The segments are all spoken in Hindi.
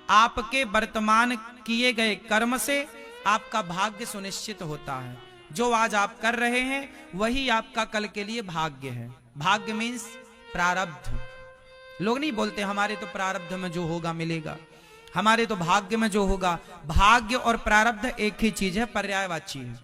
आपके वर्तमान किए गए कर्म से आपका भाग्य सुनिश्चित होता है। जो आज आप कर रहे हैं वही आपका कल के लिए भाग्य है। भाग्य मीन्स प्रारब्ध। लोग नहीं बोलते हमारे तो प्रारब्ध में जो होगा मिलेगा, हमारे तो भाग्य में जो होगा। भाग्य और प्रारब्ध एक ही चीज है, पर्यायवाची है।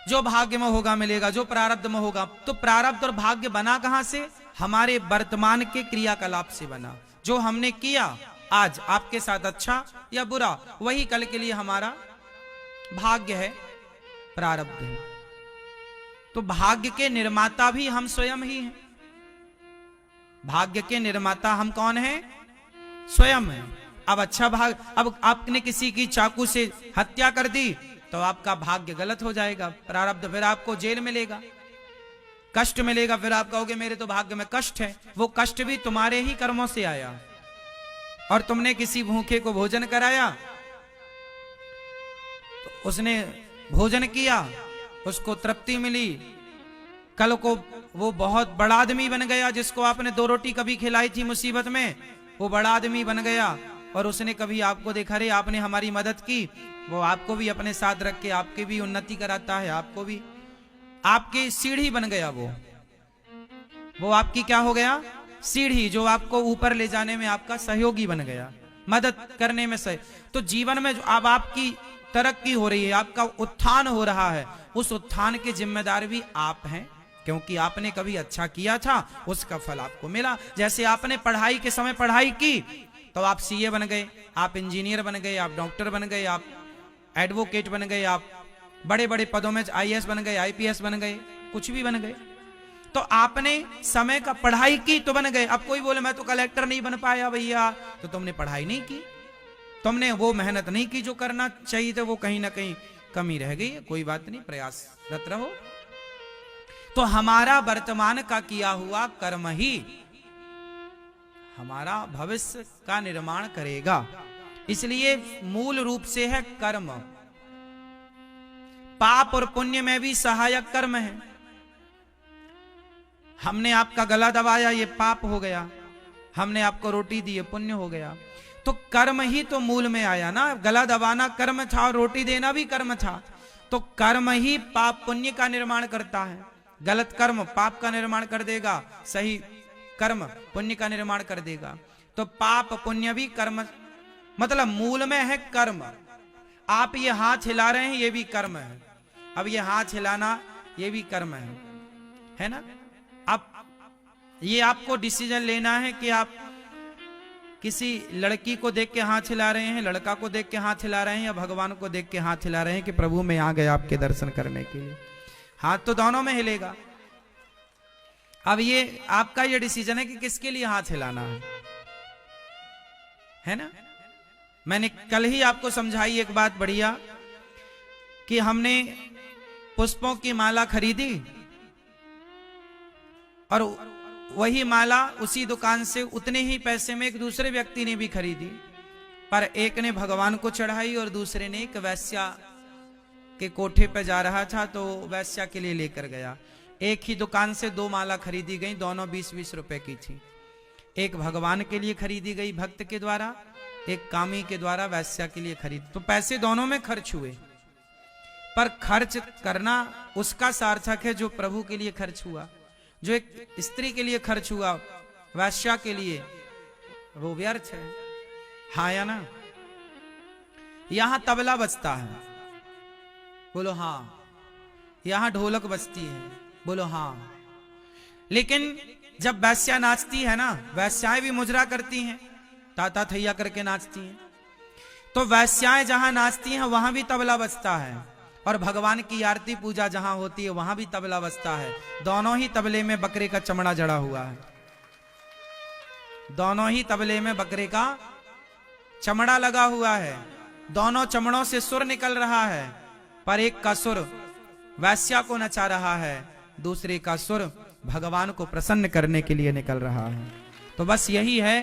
जो भाग्य में होगा मिलेगा, जो प्रारब्ध में होगा। तो प्रारब्ध और भाग्य बना कहां से? हमारे वर्तमान के क्रियाकलाप से बना। जो हमने किया आज आपके साथ अच्छा या बुरा, वही कल के लिए हमारा भाग्य है, प्रारब्ध है। तो भाग्य के निर्माता भी हम स्वयं ही हैं। भाग्य के निर्माता हम कौन हैं? स्वयं हैं। अब अच्छा अब आपने किसी की चाकू से हत्या कर दी तो आपका भाग्य गलत हो जाएगा, प्रारब्ध। फिर आपको जेल मिलेगा, कष्ट मिलेगा। फिर आप कहोगे मेरे तो भाग्य में कष्ट है। वो कष्ट भी तुम्हारे ही कर्मों से आया। और तुमने किसी भूखे को भोजन कराया, तो उसने भोजन किया, उसको तृप्ति मिली। कल को वो बहुत बड़ा आदमी बन गया। जिसको आपने 2 रोटी कभी खिलाई थी मुसीबत में, वो बड़ा आदमी बन गया। और उसने कभी आपको देखा, रे आपने हमारी मदद की, वो आपको भी अपने साथ रख के आपकी भी उन्नति कराता है। आपको भी आपकी सीढ़ी बन गया। वो आपकी क्या हो गया? सीढ़ी, जो आपको ऊपर ले जाने में आपका सहयोगी बन गया, मदद करने में सही। तो जीवन में जो अब आपकी तरक्की हो रही है, आपका उत्थान हो रहा है, उस उत्थान के जिम्मेदार भी आप हैं। क्योंकि आपने कभी अच्छा किया था, उसका फल आपको मिला। जैसे आपने पढ़ाई के समय पढ़ाई की तो आप सीए बन गए, आप इंजीनियर बन गए, आप डॉक्टर बन गए, आप एडवोकेट बन गए, आप बड़े बड़े पदों में आईएएस बन गए, आईपीएस बन गए, कुछ भी बन गए। तो आपने समय का पढ़ाई की तो बन गए। अब कोई बोले मैं तो कलेक्टर नहीं बन पाया भैया, तो तुमने पढ़ाई नहीं की, तुमने वो मेहनत नहीं की जो करना चाहिए था, वो कहीं ना कहीं कमी रह गई। कोई बात नहीं, प्रयासरत रहो। तो हमारा वर्तमान का किया हुआ कर्म ही हमारा भविष्य का निर्माण करेगा। इसलिए मूल रूप से है कर्म। पाप और पुण्य में भी सहायक कर्म है। हमने आपका गला दबाया, ये पाप हो गया। हमने आपको रोटी दी, ये पुण्य हो गया। तो कर्म ही तो मूल में आया ना। गला दबाना कर्म था और रोटी देना भी कर्म था। तो कर्म ही पाप पुण्य का निर्माण करता है। गलत कर्म पाप का निर्माण कर देगा, सही कर्म पुण्य का निर्माण कर देगा। तो पाप पुण्य भी कर्म, मतलब मूल में है कर्म। आप ये हाथ हिला रहे हैं, ये भी कर्म है। अब ये हाथ हिलाना ये भी कर्म है ना। अब ये आपको डिसीजन लेना है कि आप किसी लड़की को देख के हाथ हिला रहे हैं, लड़का को देख के हाथ हिला रहे हैं, या भगवान को देख के हाथ हिला रहे हैं कि प्रभु मैं आ गया आपके दर्शन करने के लिए। हाथ तो दोनों में हिलेगा। अब ये आपका ये डिसीजन है कि किसके लिए हाथ हिलाना है ना। मैंने कल ही आपको समझाई एक बात बढ़िया, कि हमने पुष्पों की माला खरीदी और वही माला उसी दुकान से उतने ही पैसे में एक दूसरे व्यक्ति ने भी खरीदी। पर एक ने भगवान को चढ़ाई और दूसरे ने एक वैश्या के कोठे पे जा रहा था तो वैश्या के लिए लेकर गया। एक ही दुकान से 2 माला खरीदी गई, दोनों 20-20 रुपए की थी। एक भगवान के लिए खरीदी गई भक्त के द्वारा, एक कामी के द्वारा वैश्या के लिए खरीद। तो पैसे दोनों में खर्च हुए, पर खर्च करना उसका सार्थक है जो प्रभु के लिए खर्च हुआ। जो एक स्त्री के लिए खर्च हुआ वैश्या के लिए, वो व्यर्थ है। हाँ या ना। यहां तबला बजता है, बोलो हाँ। यहां ढोलक बजती है, बोलो हाँ। लेकिन जब वैश्या नाचती है ना, वैश्याएं भी मुजरा करती हैं, ताता थैया करके नाचती हैं। तो वैश्याएं जहां नाचती हैं वहां भी तबला बजता है, और भगवान की आरती पूजा जहां होती है वहां भी तबला बजता है। दोनों ही तबले में बकरे का चमड़ा जड़ा हुआ है। दोनों ही तबले में बकरे का चमड़ा लगा हुआ है। दोनों चमड़ों से सुर निकल रहा है, पर एक का सुर वैश्या को नचा रहा है, दूसरे का सुर भगवान को प्रसन्न करने के लिए निकल रहा है। तो बस यही है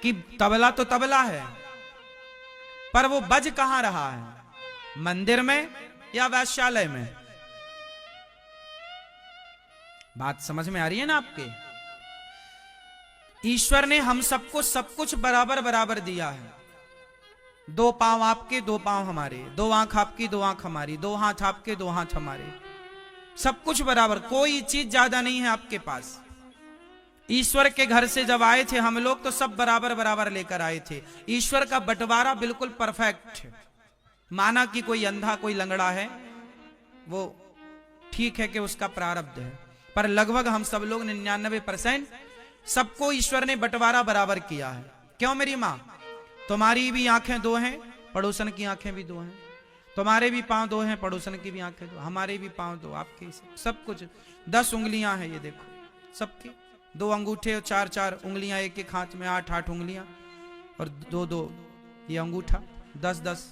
कि तबला तो तबला है, पर वो बज कहां रहा है, मंदिर में या वैश्यालय में? बात समझ में आ रही है ना आपके? ईश्वर ने हम सबको सब कुछ बराबर बराबर दिया है। 2 पांव आपके, 2 पांव हमारे, 2 आंख आपकी, 2 आंख हमारी, 2 हाथ आपके, 2 हाथ हमारे, सब कुछ बराबर, कोई चीज ज्यादा नहीं है आपके पास। ईश्वर के घर से जब आए थे हम लोग तो सब बराबर बराबर लेकर आए थे। ईश्वर का बंटवारा बिल्कुल परफेक्ट है। माना कि कोई अंधा कोई लंगड़ा है, वो ठीक है कि उसका प्रारब्ध है, पर लगभग हम सब लोग 99% सबको ईश्वर ने बंटवारा बराबर किया है। क्यों मेरी माँ? तुम्हारी भी आंखें 2 हैं, पड़ोसन की आंखें भी 2 हैं, तुम्हारे भी पांव 2 हैं, पड़ोसन की भी आंखें 2, हमारे भी पांव 2, आपके सब कुछ 10 उंगलियां हैं, ये देखो सबकी 2 अंगूठे और 4 उंगलियां, एक एक हाथ में 8 उंगलियां और 2 ये अंगूठा, 10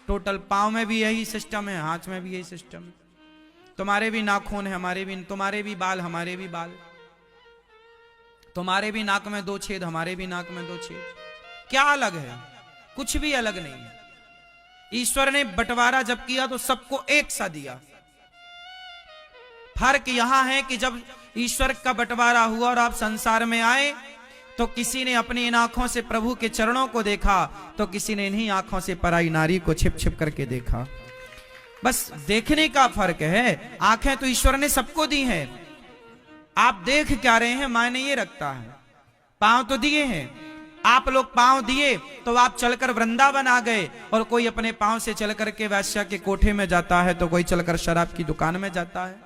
टोटल। पांव में भी यही सिस्टम है, हाथ में भी यही सिस्टम है। तुम्हारे भी नाखून है, हमारे भी, तुम्हारे भी बाल, हमारे भी बाल, तुम्हारे भी नाक में 2 छेद, हमारे भी नाक में 2 छेद। क्या अलग है? कुछ भी अलग नहीं है। ईश्वर ने बंटवारा जब किया तो सबको एक सा दिया। फर्क यहां है कि जब ईश्वर का बंटवारा हुआ और आप संसार में आए तो किसी ने अपनी इन आंखों से प्रभु के चरणों को देखा, तो किसी ने इन्हीं आंखों से पराई नारी को छिप छिप करके देखा। बस देखने का फर्क है। आंखें तो ईश्वर ने सबको दी हैं, आप देख क्या रहे हैं मायने ये रखता है। पांव तो दिए हैं, आप लोग पांव दिए तो आप चलकर वृंदावन आ गए, और कोई अपने पांव से चलकर के वैश्या के कोठे में जाता है, तो कोई चलकर शराब की दुकान में जाता है।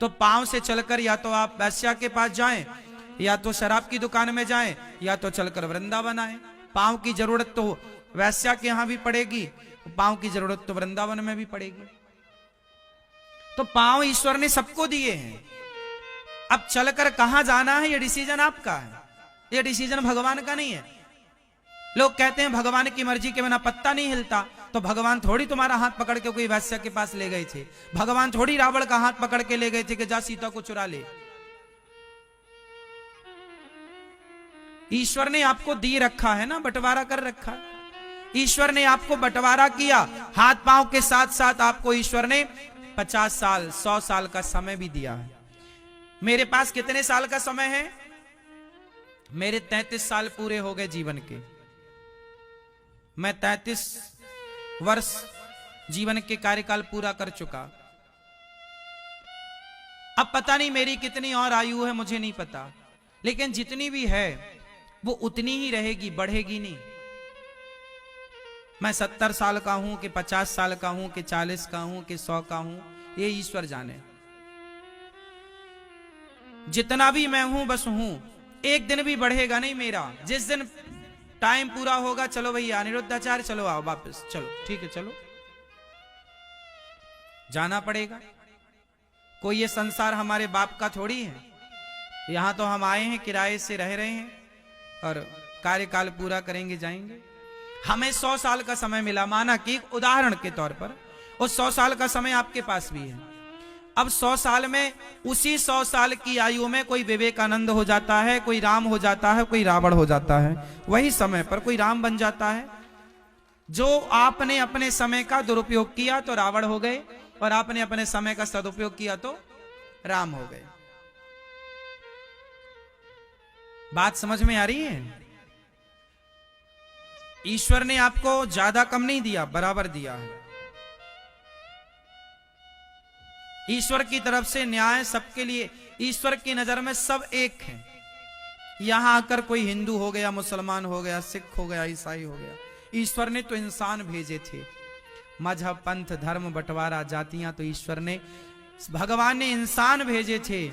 तो पांव से चलकर या तो आप वैश्या के पास जाएं, या तो शराब की दुकान में जाएं, या तो चलकर वृंदावन आए। पांव की जरूरत तो वैश्या के यहां भी पड़ेगी, पांव की जरूरत तो वृंदावन में भी पड़ेगी। तो पांव ईश्वर ने सबको दिए हैं। अब चलकर कहां जाना है ये डिसीजन आपका है, ये डिसीजन भगवान का नहीं है। लोग कहते हैं भगवान की मर्जी के बिना पत्ता नहीं हिलता, तो भगवान थोड़ी तुम्हारा हाथ पकड़ के कोई वैश्या के पास ले गए थे। भगवान थोड़ी रावण का हाथ पकड़ के ले गए थे कि जा सीता को चुरा ले। ईश्वर ने आपको दी रखा है ना, बंटवारा कर रखा है। ईश्वर ने आपको बंटवारा किया, हाथ पांव के साथ साथ आपको ईश्वर ने 50 साल 100 साल का समय भी दिया है। मेरे पास कितने साल का समय है? मेरे 33 साल पूरे हो गए जीवन के। मैं 33 वर्ष जीवन के कार्यकाल पूरा कर चुका। अब पता नहीं मेरी कितनी और आयु है, मुझे नहीं पता, लेकिन जितनी भी है वो उतनी ही रहेगी, बढ़ेगी नहीं। मैं 70 साल का हूं कि 50 साल का हूं कि 40 का हूं कि 100 का हूं, ये ईश्वर जाने। जितना भी मैं हूं बस हूं, एक दिन भी बढ़ेगा नहीं मेरा। जिस दिन टाइम पूरा होगा, चलो भैया अनिरुद्धाचार्य चलो आओ वापस, चलो ठीक है चलो, जाना पड़ेगा। कोई ये संसार हमारे बाप का थोड़ी है। यहां तो हम आए हैं, किराए से रह रहे हैं और कार्यकाल पूरा करेंगे जाएंगे। हमें 100 साल का समय मिला, माना कि उदाहरण के तौर पर, उस 100 साल का समय आपके पास भी है। अब 100 साल में, उसी 100 साल की आयु में कोई विवेकानंद हो जाता है, कोई राम हो जाता है, कोई रावण हो जाता है। वही समय पर कोई राम बन जाता है। जो आपने अपने समय का दुरुपयोग किया तो रावण हो गए, और आपने अपने समय का सदुपयोग किया तो राम हो गए। बात समझ में आ रही है? ईश्वर ने आपको ज्यादा कम नहीं दिया, बराबर दिया है। ईश्वर की तरफ से न्याय सबके लिए। ईश्वर की नजर में सब एक हैं। यहां आकर कोई हिंदू हो गया, मुसलमान हो गया, सिख हो गया, ईसाई हो गया, ईश्वर ने तो इंसान भेजे थे। मजहब, पंथ, धर्म, बंटवारा, जातियां तो ईश्वर ने, भगवान ने इंसान भेजे थे।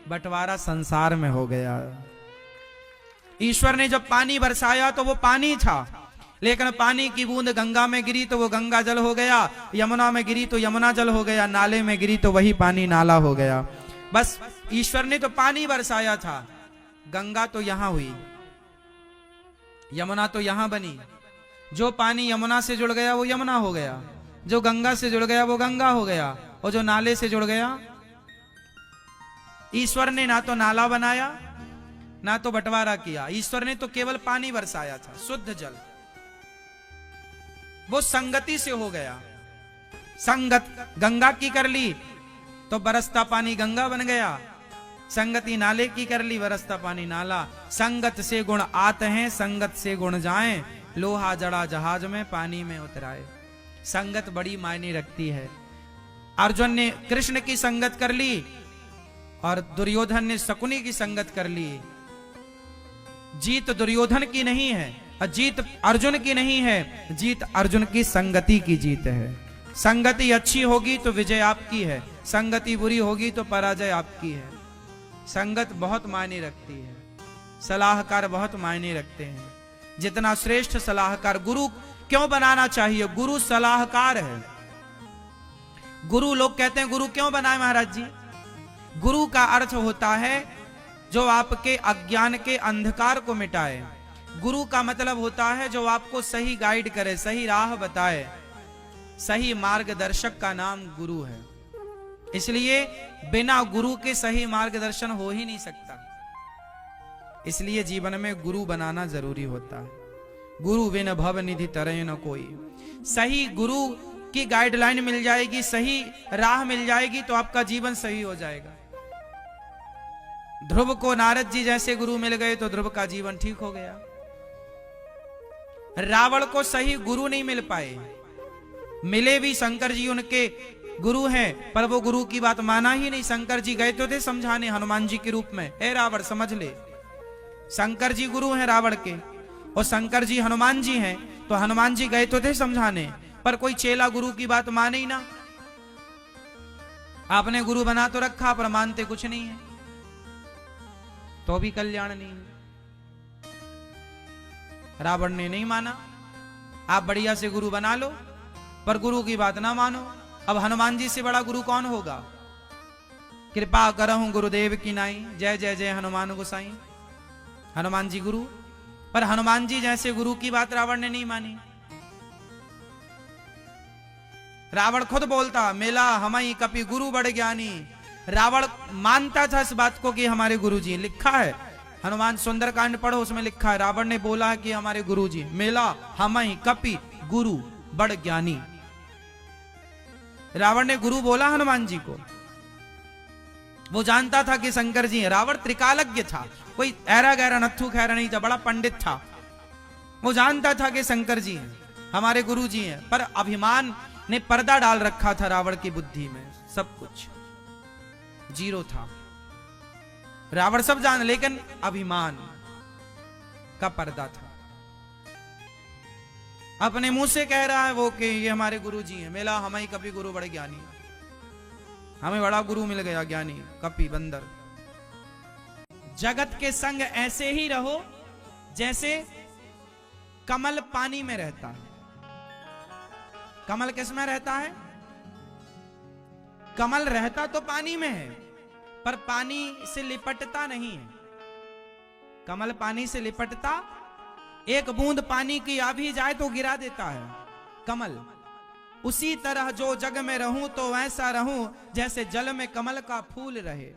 बंटवारा संसार में हो गया। ईश्वर ने जब पानी बरसाया तो वो पानी था, लेकिन पानी की बूंद गंगा में गिरी तो वो गंगा जल हो गया, यमुना में गिरी तो यमुना जल हो गया, नाले में गिरी तो वही पानी नाला हो गया। बस ईश्वर ने तो पानी बरसाया था। गंगा तो यहां हुई, यमुना तो यहां बनी। जो पानी यमुना से जुड़ गया वो यमुना हो गया, जो गंगा से जुड़ गया वो गंगा हो गया, और जो नाले से जुड़ गया, ईश्वर ने ना तो नाला बनाया ना तो बंटवारा किया। ईश्वर ने तो केवल पानी बरसाया था, शुद्ध जल। वो संगति से हो गया। संगत गंगा की कर ली तो बरसता पानी गंगा बन गया, संगति नाले की कर ली, बरसता पानी नाला। संगत से गुण आते हैं, संगत से गुण जाएं, लोहा जड़ा जहाज में पानी में उतराए। संगत बड़ी मायने रखती है। अर्जुन ने कृष्ण की संगत कर ली और दुर्योधन ने शकुनी की संगत कर ली। जीत दुर्योधन की नहीं है और जीत अर्जुन की नहीं है, जीत अर्जुन की संगति की जीत है। संगति अच्छी होगी तो विजय आपकी है, संगति बुरी होगी तो पराजय आपकी है। संगत बहुत मायने रखती है, सलाहकार बहुत मायने रखते हैं। जितना श्रेष्ठ सलाहकार, गुरु क्यों बनाना चाहिए? गुरु सलाहकार है। गुरु, लोग कहते हैं गुरु क्यों बनाए महाराज जी? गुरु का अर्थ होता है जो आपके अज्ञान के अंधकार को मिटाए। गुरु का मतलब होता है जो आपको सही गाइड करे, सही राह बताए। सही मार्गदर्शक का नाम गुरु है। इसलिए बिना गुरु के सही मार्गदर्शन हो ही नहीं सकता। इसलिए जीवन में गुरु बनाना जरूरी होता है। गुरु बिन भव निधि तरह न कोई। सही गुरु की गाइडलाइन मिल जाएगी, सही राह मिल जाएगी तो आपका जीवन सही हो जाएगा। ध्रुव को नारद जी जैसे गुरु मिल गए तो ध्रुव का जीवन ठीक हो गया। रावण को सही गुरु नहीं मिल पाए, मिले भी शंकर जी उनके गुरु हैं, पर वो गुरु की बात माना ही नहीं। शंकर जी गए तो थे समझाने हनुमान जी के रूप में, ए रावण समझ ले। शंकर जी गुरु हैं रावण के और शंकर जी हनुमान जी हैं, तो हनुमान जी गए तो थे समझाने, पर कोई चेला गुरु की बात माने ही ना। आपने गुरु बना तो रखा पर मानते कुछ नहीं है, तो भी कल्याण नहीं है। रावण ने नहीं माना। आप बढ़िया से गुरु बना लो पर गुरु की बात ना मानो। अब हनुमान जी से बड़ा गुरु कौन होगा? कृपा करहूं गुरुदेव की नाई, जय जय जय हनुमान गोसाई। हनुमान जी गुरु, पर हनुमान जी जैसे गुरु की बात रावण ने नहीं मानी। रावण खुद बोलता, मेला हमारी कपि गुरु बड़े ज्ञानी। रावण मानता था इस बात को कि हमारे गुरु जी, लिखा है हनुमान सुंदरकांड पढ़ो, उसमें लिखा है रावण ने बोला है कि हमारे गुरु जी, मेला हमारी कपि गुरु बड़ ज्ञानी। रावण ने गुरु बोला हनुमान जी को। वो जानता था कि शंकर जी हैं। रावण त्रिकालज्ञ था, कोई ऐरा गहरा नत्थु खैरा नहीं था, बड़ा पंडित था। वो जानता था कि शंकर जी हैं, हमारे गुरु जी हैं, पर अभिमान ने पर्दा डाल रखा था रावण की बुद्धि में। सब कुछ जीरो था, रावण सब जान, लेकिन अभिमान का पर्दा था। अपने मुंह से कह रहा है वो कि ये हमारे गुरु जी हैं, मेला हमारी कपि गुरु बड़े ज्ञानी, हमें बड़ा गुरु मिल गया ज्ञानी कपि बंदर। जगत के संग ऐसे ही रहो जैसे कमल पानी में रहता है। कमल किस में रहता है? कमल रहता तो पानी में है, पर पानी से लिपटता नहीं है। कमल पानी से लिपटता, एक बूंद पानी की आ भी जाए तो गिरा देता है कमल। उसी तरह जो जग में रहूं तो वैसा रहूं जैसे जल में कमल का फूल रहे।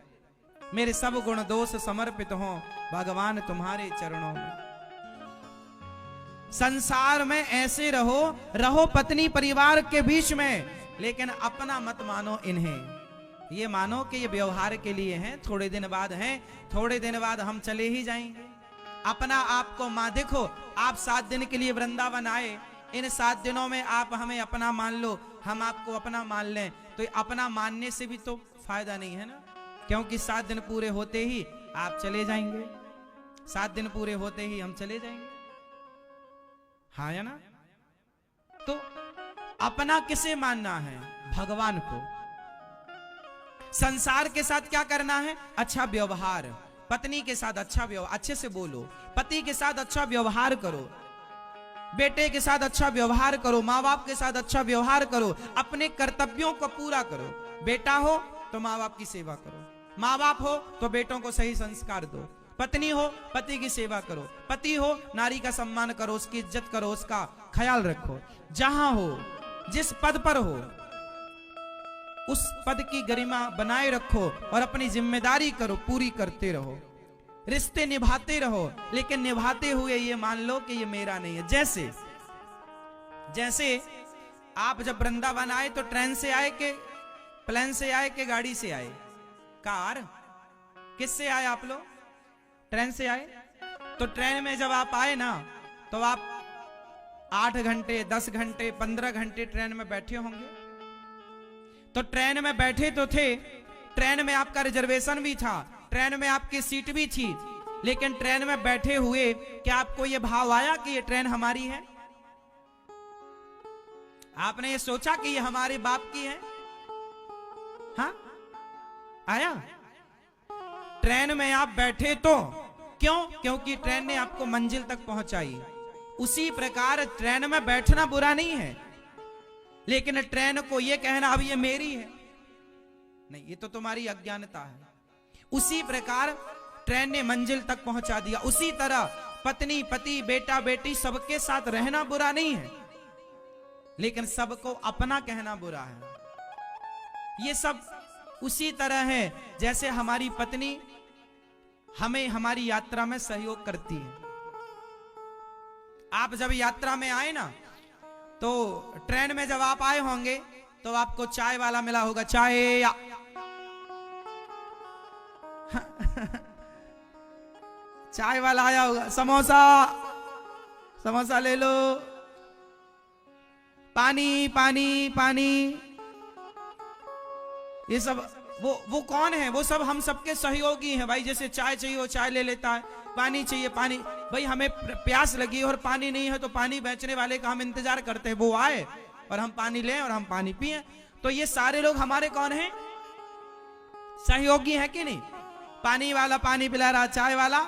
मेरे सब गुण दोष समर्पित हों भगवान तुम्हारे चरणों में। संसार में ऐसे रहो, रहो पत्नी परिवार के बीच में, लेकिन अपना मत मानो इन्हें। ये मानो कि ये व्यवहार के लिए हैं, थोड़े दिन बाद हैं, थोड़े दिन बाद हम चले ही जाएंगे। अपना आपको मां देखो, आप 7 दिन के लिए वृंदावन आए, इन 7 दिनों में आप हमें अपना मान लो, हम आपको अपना मान लें, तो अपना मानने से भी तो फायदा नहीं है ना, क्योंकि 7 दिन पूरे होते ही आप चले जाएंगे, 7 दिन पूरे होते ही हम चले जाएंगे। हाँ या ना? तो अपना किसे मानना है? भगवान को। संसार के साथ क्या करना है? अच्छा व्यवहार। पत्नी के साथ अच्छा व्यवहार, अच्छे से बोलो, पति के साथ अच्छा व्यवहार करो, बेटे के साथ अच्छा व्यवहार करो, माँ बाप के साथ अच्छा व्यवहार करो, अपने कर्तव्यों को पूरा करो। बेटा हो तो माँ बाप की सेवा करो, माँ बाप हो तो बेटों को सही संस्कार दो, पत्नी हो पति की सेवा करो, पति हो नारी का सम्मान करो, उसकी इज्जत करो, उसका ख्याल रखो। जहां हो, जिस पद पर हो, उस पद की गरिमा बनाए रखो और अपनी जिम्मेदारी करो, पूरी करते रहो, रिश्ते निभाते रहो, लेकिन निभाते हुए ये मान लो कि ये मेरा नहीं है। जैसे आप जब वृंदावन आए तो ट्रेन से आए कि प्लेन से आए कि गाड़ी से आए? कार। किससे आए आप लोग? ट्रेन से आए। तो ट्रेन में जब आप आए ना, तो आप 8 घंटे 10 घंटे 15 घंटे ट्रेन में बैठे होंगे। तो ट्रेन में बैठे तो थे, ट्रेन में आपका रिजर्वेशन भी था, ट्रेन में आपकी सीट भी थी, लेकिन ट्रेन में बैठे हुए क्या आपको यह भाव आया कि ये ट्रेन हमारी है? आपने ये सोचा कि ये हमारे बाप की है? हाँ, आया? ट्रेन में आप बैठे तो क्यों? क्योंकि ट्रेन ने आपको मंजिल तक पहुंचाई। उसी प्रकार ट्रेन में बैठना बुरा नहीं है, लेकिन ट्रेन को यह कहना अब ये मेरी है, नहीं, ये तो तुम्हारी अज्ञानता है। उसी प्रकार ट्रेन ने मंजिल तक पहुंचा दिया। उसी तरह पत्नी पति बेटा बेटी सबके साथ रहना बुरा नहीं है, लेकिन सबको अपना कहना बुरा है। ये सब उसी तरह है जैसे हमारी पत्नी हमें हमारी यात्रा में सहयोग करती है। आप जब यात्रा में आए ना, तो ट्रेन में जब आप आए होंगे तो आपको चाय वाला मिला होगा, चाय या चाय वाला आया होगा, समोसा समोसा ले लो, पानी पानी पानी। ये सब वो कौन है? वो सब हम सबके सहयोगी हैं भाई। जैसे चाय चाहिए वो चाय ले लेता है, पानी चाहिए पानी। भाई हमें प्यास लगी और पानी नहीं है तो पानी बेचने वाले का हम इंतजार करते हैं, वो आए और हम पानी लें और हम पानी पिए। तो ये सारे लोग हमारे कौन हैं? सहयोगी हैं कि नहीं? पानी वाला पानी पिला रहा, चाय वाला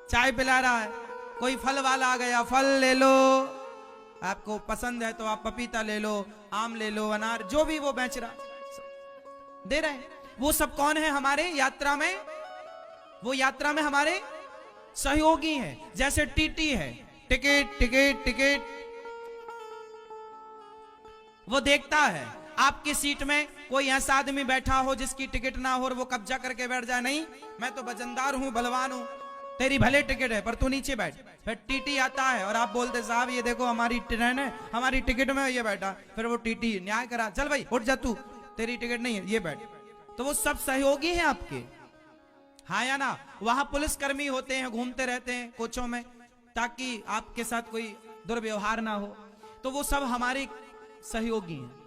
चाय पिला रहा है, कोई फल वाला आ गया, फल ले लो, आपको पसंद है तो आप पपीता ले लो, आम ले लो, अनार, जो भी वो बेच रहा दे रहे हैं। वो सब कौन है हमारे यात्रा में? वो यात्रा में हमारे सहयोगी हैं। जैसे टीटी है, टिकट टिकट टिकट, वो देखता है आपकी सीट में कोई ऐसा आदमी बैठा हो जिसकी टिकट ना हो और वो कब्जा करके बैठ जाए, नहीं मैं तो वजनदार हूं, बलवान हूं, तेरी भले टिकट है पर तू नीचे बैठ। फिर टीटी आता है और आप बोलते साहब ये देखो हमारी ट्रेन है, हमारी टिकट में ये बैठा। फिर वो टीटी न्याय करा, चल भाई उठ जा, तू तेरी टिकट नहीं है, ये बैठ। तो वो सब सहयोगी हैं आपके, हाँ या ना? वहां पुलिसकर्मी होते हैं, घूमते रहते हैं कोचों में ताकि आपके साथ कोई दुर्व्यवहार ना हो। तो वो सब हमारे सहयोगी हैं।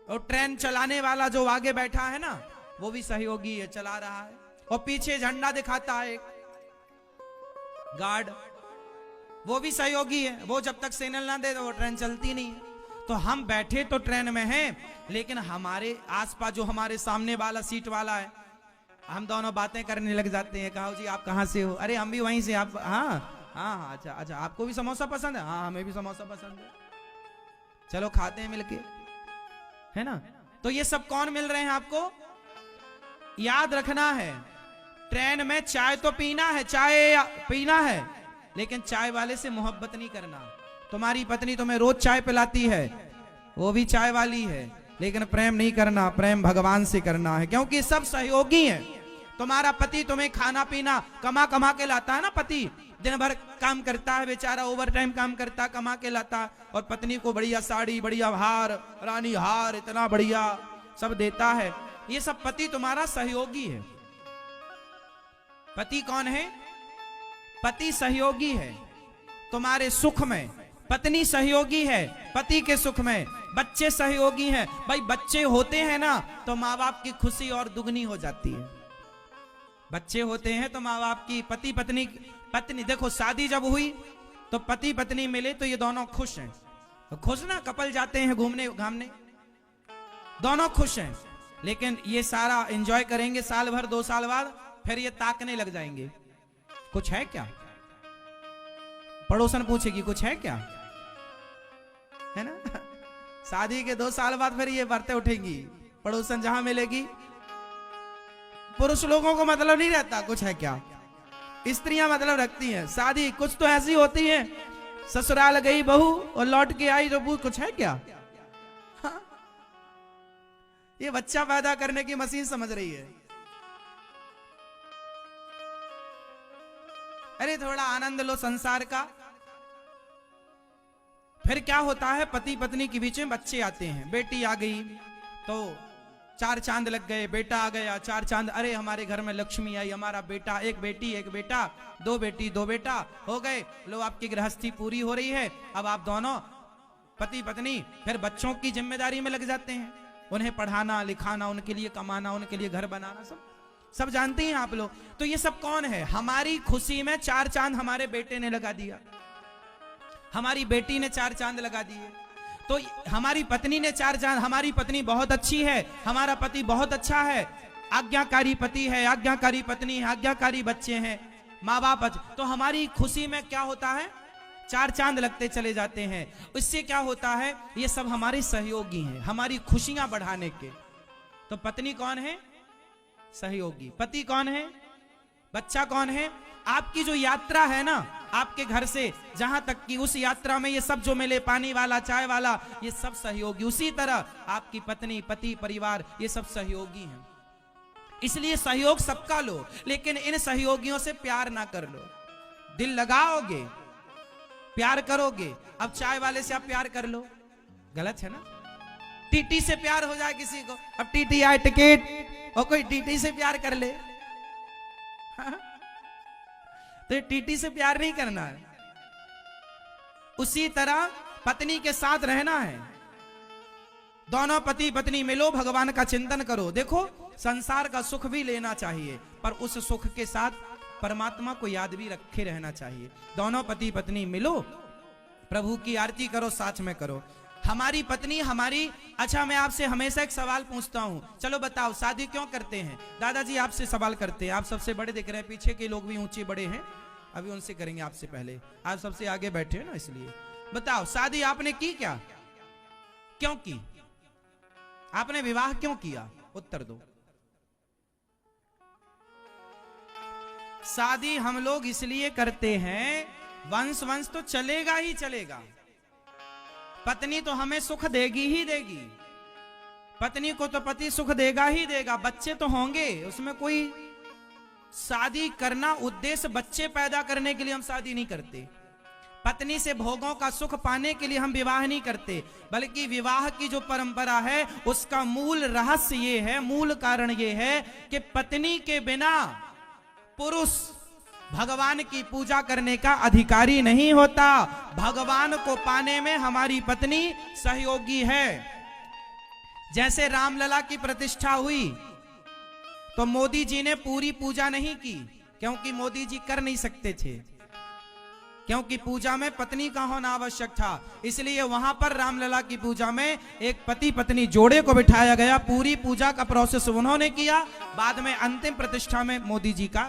और ट्रेन चलाने वाला जो आगे बैठा है ना, वो भी सहयोगी है, चला रहा है। और पीछे झंडा दिखाता है एक गार्ड, वो भी सहयोगी है। वो जब तक सिग्नल ना दे तो वो ट्रेन चलती नहीं है। तो हम बैठे तो ट्रेन में हैं, लेकिन हमारे आसपास जो हमारे सामने वाला सीट वाला है, हम दोनों बातें करने लग जाते हैं। कहो जी आप कहाँ से हो? अरे हम भी वहीं से। आप हाँ हाँ हाँ, अच्छा अच्छा, आपको भी समोसा पसंद है? हाँ हमें भी समोसा पसंद है, चलो खाते हैं मिलके, है ना? तो ये सब कौन मिल रहे हैं आपको? याद रखना है, ट्रेन में चाय तो पीना है, चाय पीना है, लेकिन चाय वाले से मोहब्बत नहीं करना। तुम्हारी पत्नी तुम्हें रोज चाय पिलाती है, वो भी चाय वाली है, लेकिन प्रेम नहीं करना, प्रेम भगवान से करना है, क्योंकि सब सहयोगी हैं। तुम्हारा पति तुम्हें खाना पीना कमा कमा के लाता है ना, पति दिन भर काम करता है बेचारा, ओवर टाइम काम करता, कमा के लाता, और पत्नी को बढ़िया साड़ी, बढ़िया हार, रानी हार, इतना बढ़िया सब देता है। ये सब पति तुम्हारा सहयोगी है। पति कौन है? पति सहयोगी है तुम्हारे सुख में, पत्नी सहयोगी है पति के सुख में, बच्चे सहयोगी हैं। भाई बच्चे होते हैं ना तो माँ बाप की खुशी और दुगनी हो जाती है। बच्चे होते हैं तो माँ बाप की, पति पत्नी देखो शादी जब हुई तो पति पत्नी मिले तो ये दोनों खुश हैं, खुश ना? कपल जाते हैं घूमने घामने, दोनों खुश हैं, लेकिन ये सारा एंजॉय करेंगे साल भर, 2 साल बाद फिर ये ताकने लग जाएंगे, कुछ है क्या? पड़ोसन पूछेगी कुछ है क्या, है ना? शादी के 2 साल बाद फिर ये बातें उठेंगी, पड़ोसन जहां मिलेगी। पुरुष लोगों को मतलब नहीं रहता कुछ है क्या, स्त्रियां मतलब रखती हैं। शादी कुछ तो ऐसी होती है, ससुराल गई बहू और लौट के आई तो कुछ है क्या? हाँ? ये बच्चा पैदा करने की मशीन समझ रही है। अरे थोड़ा आनंद लो संसार का। फिर क्या होता है, पति पत्नी के बीच में बच्चे आते हैं, बेटी आ गई तो चार चांद लग गए, बेटा आ गया, चार चांद, अरे हमारे घर में लक्ष्मी आई, हमारा बेटा, एक बेटी एक बेटा, दो बेटी दो बेटा हो गए, लो आपकी गृहस्थी पूरी हो रही है। अब आप दोनों पति पत्नी फिर बच्चों की जिम्मेदारी में लग जाते हैं, उन्हें पढ़ाना लिखाना, उनके लिए कमाना, उनके लिए घर बनाना, सब जानते हैं आप लोग। तो ये सब कौन है? हमारी खुशी में चार चांद हमारे बेटे ने लगा दिया, हमारी बेटी ने चार चांद लगा दिए, तो हमारी पत्नी ने चार चांद, हमारी पत्नी बहुत अच्छी है, हमारा पति बहुत अच्छा है, आज्ञाकारी पति है, आज्ञाकारी पत्नी है, आज्ञाकारी बच्चे हैं, माँ बाप, तो हमारी खुशी में क्या होता है? चार चांद लगते चले जाते हैं। इससे क्या होता है? ये सब हमारे सहयोगी हैं, हमारी खुशियां बढ़ाने के। तो पत्नी कौन है? सहयोगी। पति कौन है? बच्चा कौन है? आपकी जो यात्रा है ना, आपके घर से जहां तक की, उस यात्रा में ये सब जो मिले, पानी वाला, चाय वाला, ये सब सहयोगी। उसी तरह आपकी पत्नी, पति, परिवार, ये सब सहयोगी हैं। इसलिए सहयोग सबका लो, लेकिन इन सहयोगियों से प्यार ना कर लो। दिल लगाओगे, प्यार करोगे। अब चाय वाले से आप प्यार कर लो, गलत है ना? टीटी से प्यार हो जाए किसी को, अब टीटी आए टिकट, और कोई टीटी से प्यार कर ले, तो टीटी से प्यार नहीं करना है। उसी तरह पत्नी के साथ रहना है। दोनों पति पत्नी मिलो, भगवान का चिंतन करो। देखो, संसार का सुख भी लेना चाहिए, पर उस सुख के साथ परमात्मा को याद भी रखे रहना चाहिए। दोनों पति पत्नी मिलो, प्रभु की आरती करो, साथ में करो। हमारी पत्नी हमारी, अच्छा मैं आपसे हमेशा एक सवाल पूछता हूं, चलो बताओ शादी क्यों करते हैं? दादाजी आपसे सवाल करते हैं, आप सबसे बड़े दिख रहे हैं, पीछे के लोग भी ऊंचे बड़े हैं, अभी उनसे करेंगे आपसे पहले, आप सबसे आगे बैठे हैं ना, इसलिए बताओ शादी आपने की क्या? क्यों की? आपने विवाह क्यों किया? उत्तर दो। शादी हम लोग इसलिए करते हैं, वंश तो चलेगा ही चलेगा, पत्नी तो हमें सुख देगी ही देगी, पत्नी को तो पति सुख देगा ही देगा, बच्चे तो होंगे, उसमें कोई, शादी करना उद्देश्य बच्चे पैदा करने के लिए हम शादी नहीं करते। पत्नी से भोगों का सुख पाने के लिए हम विवाह नहीं करते, बल्कि विवाह की जो परंपरा है उसका मूल रहस्य ये है, मूल कारण ये है कि पत्नी के बिना पुरुष भगवान की पूजा करने का अधिकारी नहीं होता। भगवान को पाने में हमारी पत्नी सहयोगी है। जैसे रामलला की प्रतिष्ठा हुई तो मोदी जी ने पूरी पूजा नहीं की, क्योंकि मोदी जी कर नहीं सकते थे, क्योंकि पूजा में पत्नी का होना आवश्यक था। इसलिए वहां पर रामलला की पूजा में एक पति पत्नी जोड़े को बिठाया गया, पूरी पूजा का प्रोसेस उन्होंने किया, बाद में अंतिम प्रतिष्ठा में मोदी जी का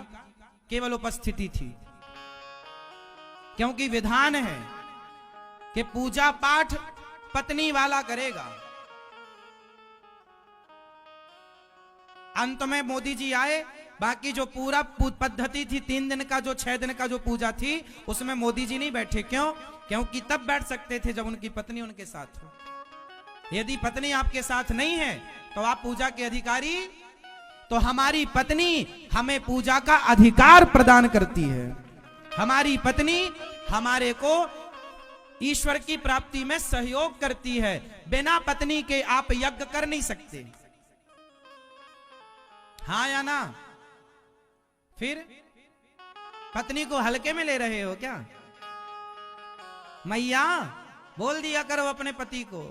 केवल उपस्थिति थी, क्योंकि विधान है कि पूजा पाठ पत्नी वाला करेगा। अंत में मोदी जी आए, बाकी जो पूरा पद्धति थी 3 दिन का, जो 6 दिन का जो पूजा थी, उसमें मोदी जी नहीं बैठे। क्यों? क्योंकि तब बैठ सकते थे जब उनकी पत्नी उनके साथ हो। यदि पत्नी आपके साथ नहीं है तो आप पूजा के अधिकारी, तो हमारी पत्नी हमें पूजा का अधिकार प्रदान करती है। हमारी पत्नी हमारे को ईश्वर की प्राप्ति में सहयोग करती है। बिना पत्नी के आप यज्ञ कर नहीं सकते, हाँ या ना? फिर पत्नी को हल्के में ले रहे हो क्या? मैया बोल दिया करो अपने पति को,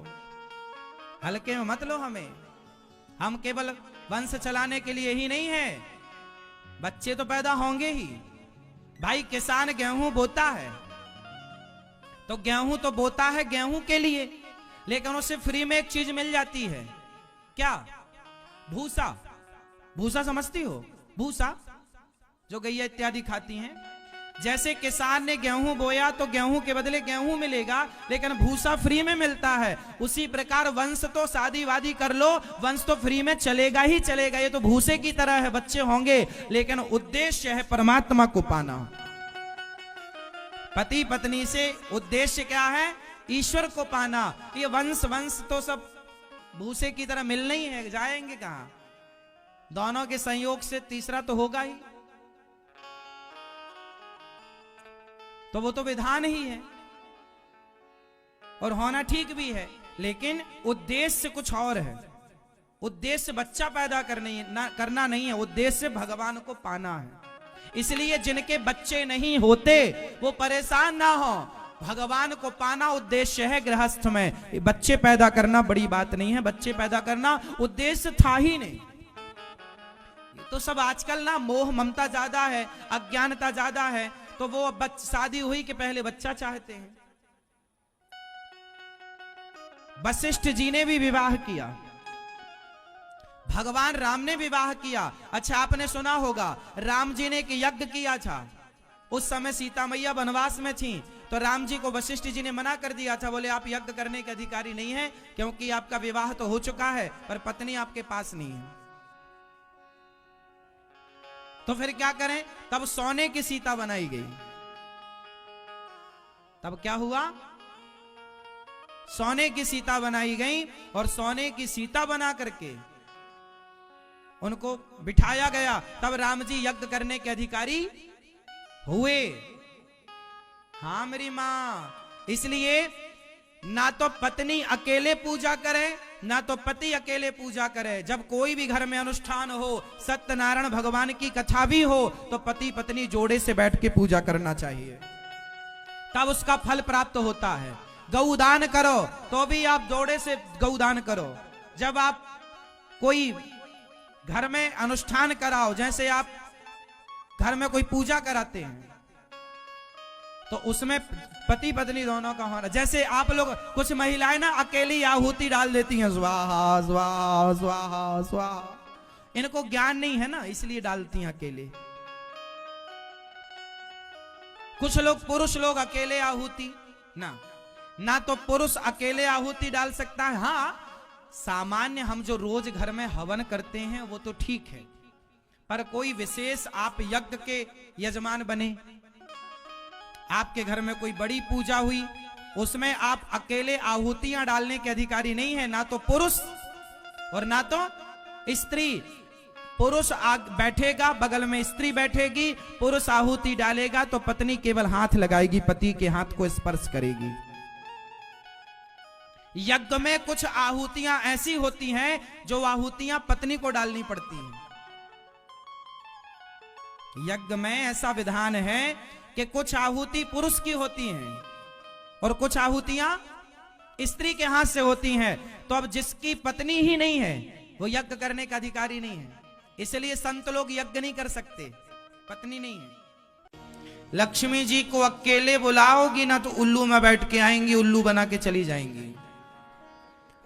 हल्के में मत लो हमें। हम केवल वंश चलाने के लिए ही नहीं है, बच्चे तो पैदा होंगे ही। भाई किसान गेहूं बोता है तो गेहूं तो बोता है गेहूं के लिए, लेकिन उसे फ्री में एक चीज मिल जाती है, क्या? भूसा। भूसा समझती हो? भूसा जो गैया इत्यादि खाती हैं। जैसे किसान ने गेहूं बोया तो गेहूं के बदले गेहूं मिलेगा, लेकिन भूसा फ्री में मिलता है। उसी प्रकार वंश तो शादी वादी कर लो, वंश तो फ्री में चलेगा ही चलेगा, ये तो भूसे की तरह है, बच्चे होंगे, लेकिन उद्देश्य है परमात्मा को पाना। पति पत्नी से उद्देश्य क्या है? ईश्वर को पाना। ये वंश तो सब भूसे की तरह मिलना ही है, जाएंगे कहां? दोनों के संयोग से तीसरा तो होगा ही, तो वो तो विधान ही है और होना ठीक भी है, लेकिन उद्देश्य कुछ और है। उद्देश्य बच्चा पैदा करना नहीं है, उद्देश्य भगवान को पाना है। इसलिए जिनके बच्चे नहीं होते वो परेशान ना हो, भगवान को पाना उद्देश्य है गृहस्थ में। बच्चे पैदा करना बड़ी बात नहीं है, बच्चे पैदा करना उद्देश्य था ही नहीं। तो सब आजकल ना मोह ममता ज्यादा है, अज्ञानता ज्यादा है, तो वो शादी हुई कि पहले बच्चा चाहते हैं। वशिष्ठ जी ने भी विवाह किया, भगवान राम ने विवाह किया। अच्छा, आपने सुना होगा राम जी ने एक यज्ञ किया था। उस समय सीता मैया वनवास में थी, तो राम जी को वशिष्ठ जी ने मना कर दिया था, बोले आप यज्ञ करने के अधिकारी नहीं है, क्योंकि आपका विवाह तो हो चुका है पर पत्नी आपके पास नहीं है। तो फिर क्या करें? तब सोने की सीता बनाई गई। तब क्या हुआ? सोने की सीता बनाई गई, और सोने की सीता बना करके उनको बिठाया गया। तब राम जी यज्ञ करने के अधिकारी हुए। हाँ मेरी मां, इसलिए ना तो पत्नी अकेले पूजा करे, ना तो पति अकेले पूजा करे। जब कोई भी घर में अनुष्ठान हो, सत्यनारायण भगवान की कथा भी हो, तो पति पत्नी जोड़े से बैठ के पूजा करना चाहिए, तब उसका फल प्राप्त होता है। गौदान करो तो भी आप जोड़े से गौदान करो। जब आप कोई घर में अनुष्ठान कराओ, जैसे आप घर में कोई पूजा कराते हैं, तो उसमें पति पत्नी दोनों का होना। जैसे आप लोग, कुछ महिलाएं ना अकेली आहुति डाल देती हैं, स्वाहा स्वाहा स्वाहा स्वाहा, इनको ज्ञान नहीं है ना, इसलिए डालती हैं अकेले। कुछ लोग पुरुष लोग अकेले आहुति ना तो पुरुष अकेले आहुति डाल सकता है। हाँ, सामान्य हम जो रोज घर में हवन करते हैं वो तो ठीक है, पर कोई विशेष आप यज्ञ के यजमान बने, आपके घर में कोई बड़ी पूजा हुई, उसमें आप अकेले आहुतियां डालने के अधिकारी नहीं है, ना तो पुरुष और ना तो स्त्री। पुरुष बैठेगा, बगल में स्त्री बैठेगी, पुरुष आहुति डालेगा तो पत्नी केवल हाथ लगाएगी, पति के हाथ को स्पर्श करेगी। यज्ञ में कुछ आहुतियां ऐसी होती हैं जो आहुतियां पत्नी को डालनी पड़ती हैं। यज्ञ में ऐसा विधान है कि कुछ आहुति पुरुष की होती हैं और कुछ आहुतियां स्त्री के हाथ से होती हैं। तो अब जिसकी पत्नी ही नहीं है वो यज्ञ करने का अधिकारी नहीं है, इसलिए संत लोग यज्ञ नहीं कर सकते, पत्नी नहीं है। लक्ष्मी जी को अकेले बुलाओगी ना तो उल्लू में बैठ के आएंगी, उल्लू बना के चली जाएंगी।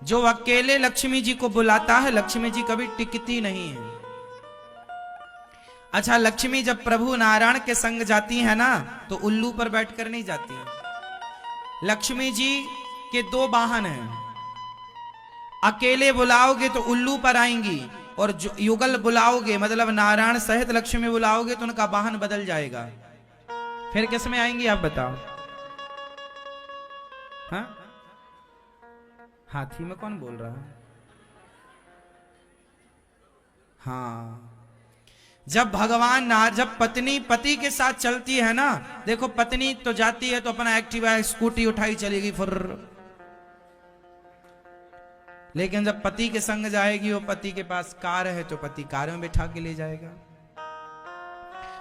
जो अकेले लक्ष्मी जी को बुलाता है, लक्ष्मी जी कभी टिकती नहीं है। अच्छा, लक्ष्मी जब प्रभु नारायण के संग जाती है ना, तो उल्लू पर बैठकर नहीं जाती है। लक्ष्मी जी के दो वाहन हैं, अकेले बुलाओगे तो उल्लू पर आएंगी, और युगल बुलाओगे मतलब नारायण सहित लक्ष्मी बुलाओगे तो उनका वाहन बदल जाएगा। फिर किस में आएंगी आप बताओ? हाँ, हाथी में कौन बोल रहा है? हाँ, जब जब पत्नी पति के साथ चलती है ना, देखो पत्नी तो जाती है तो अपना एक्टिवा स्कूटी उठाई चलेगी फिर, लेकिन जब पति के संग जाएगी, वो पति के पास कार है तो पति कार में बैठा के ले जाएगा।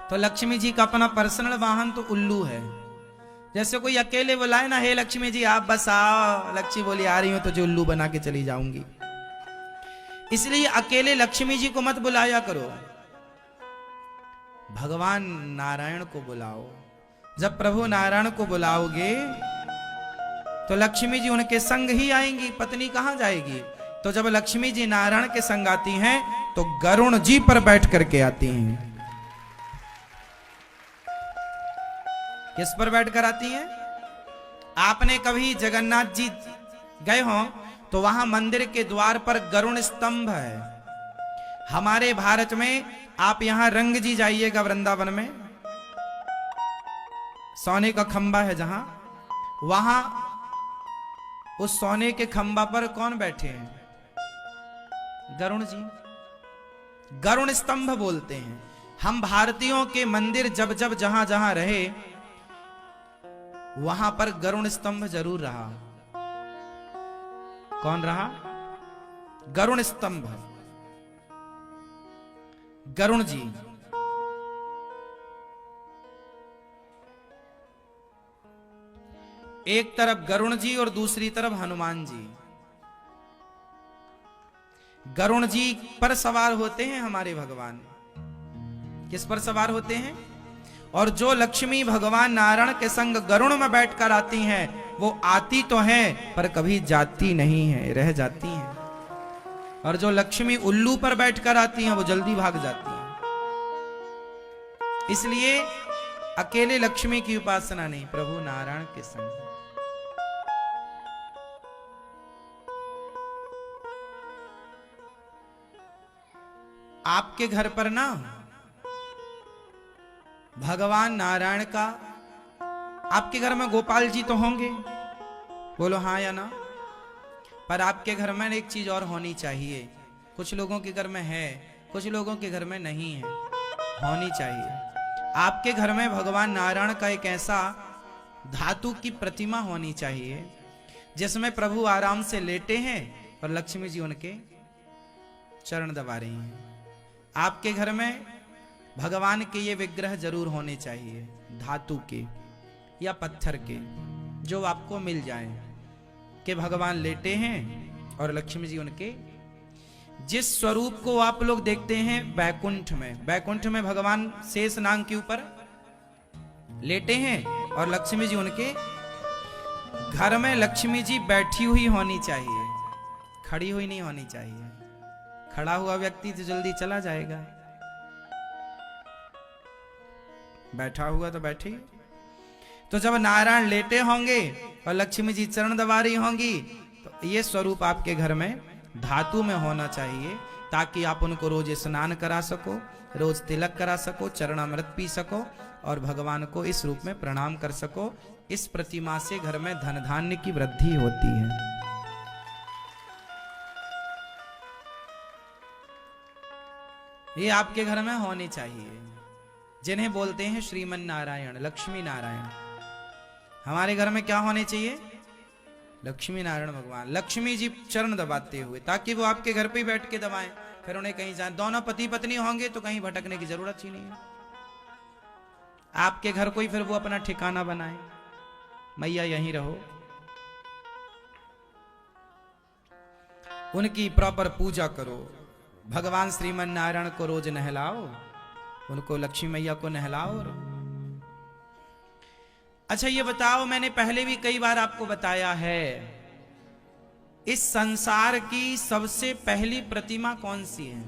तो लक्ष्मी जी का अपना पर्सनल वाहन तो उल्लू है। जैसे कोई अकेले बुलाए ना, हे लक्ष्मी जी आप बस आओ, लक्ष्मी बोली आ रही हूं, तो जो उल्लू बना के चली जाऊंगी। इसलिए अकेले लक्ष्मी जी को मत बुलाया करो, भगवान नारायण को बुलाओ। जब प्रभु नारायण को बुलाओगे तो लक्ष्मी जी उनके संग ही आएंगी, पत्नी कहां जाएगी? तो जब लक्ष्मी जी नारायण के संग आती हैं तो गरुण जी पर बैठ करके आती हैं। किस पर बैठ कर आती हैं? आपने कभी जगन्नाथ जी गए हो तो वहां मंदिर के द्वार पर गरुण स्तंभ है। हमारे भारत में आप यहां रंग जी जाइएगा, वृंदावन में सोने का खंबा है जहां, वहां उस सोने के खंबा पर कौन बैठे हैं? गरुण जी। गरुण स्तंभ बोलते हैं। हम भारतीयों के मंदिर जब जब जहां जहां रहे वहां पर गरुण स्तंभ जरूर रहा। कौन रहा? गरुण स्तंभ, गरुण जी, एक तरफ गरुण जी और दूसरी तरफ हनुमान जी। गरुण जी पर सवार होते हैं हमारे भगवान। किस पर सवार होते हैं? और जो लक्ष्मी भगवान नारायण के संग गरुण में बैठकर आती हैं, वो आती तो हैं पर कभी जाती नहीं है, रह जाती हैं। और जो लक्ष्मी उल्लू पर बैठकर आती हैं, वो जल्दी भाग जाती हैं। इसलिए अकेले लक्ष्मी की उपासना नहीं, प्रभु नारायण के संग। आपके घर पर ना भगवान नारायण का, आपके घर में गोपाल जी तो होंगे, बोलो हाँ या ना। पर आपके घर में एक चीज और होनी चाहिए। कुछ लोगों के घर में है, कुछ लोगों के घर में नहीं है, होनी चाहिए। आपके घर में भगवान नारायण का एक ऐसा धातु की प्रतिमा होनी चाहिए जिसमें प्रभु आराम से लेटे हैं और लक्ष्मी जी उनके चरण दबा रही हैं। आपके घर में भगवान के ये विग्रह जरूर होने चाहिए, धातु के या पत्थर के, जो आपको मिल जाए कि भगवान लेटे हैं और लक्ष्मी जी उनके। जिस स्वरूप को आप लोग देखते हैं बैकुंठ में, बैकुंठ में भगवान शेष नाग के ऊपर लेटे हैं और लक्ष्मी जी उनके। घर में लक्ष्मी जी बैठी हुई होनी चाहिए, खड़ी हुई नहीं होनी चाहिए। खड़ा हुआ व्यक्ति तो जल्दी चला जाएगा, बैठा हुआ तो बैठे। तो जब नारायण लेटे होंगे और लक्ष्मी जी चरण दबा रही होंगी, तो ये स्वरूप आपके घर में धातु में होना चाहिए, ताकि आप उनको रोज स्नान करा सको, रोज तिलक करा सको, चरणामृत पी सको और भगवान को इस रूप में प्रणाम कर सको। इस प्रतिमा से घर में धन धान्य की वृद्धि होती है। ये आपके घर में होनी चाहिए, जिन्हें बोलते हैं श्रीमन नारायण, लक्ष्मी नारायण। हमारे घर में क्या होने चाहिए? लक्ष्मी नारायण भगवान, लक्ष्मी जी चरण दबाते हुए, ताकि वो आपके घर पे ही बैठ के दबाएं, फिर उन्हें कहीं जाए। दोनों पति पत्नी होंगे तो कहीं भटकने की जरूरत ही नहीं है। आपके घर कोई फिर वो अपना ठिकाना बनाए, मैया यहीं रहो, उनकी प्रॉपर पूजा करो। भगवान श्रीमन नारायण को रोज नहलाओ, उनको लक्ष्मी मैया को नहलाओ। अच्छा ये बताओ, मैंने पहले भी कई बार आपको बताया है, इस संसार की सबसे पहली प्रतिमा कौन सी है?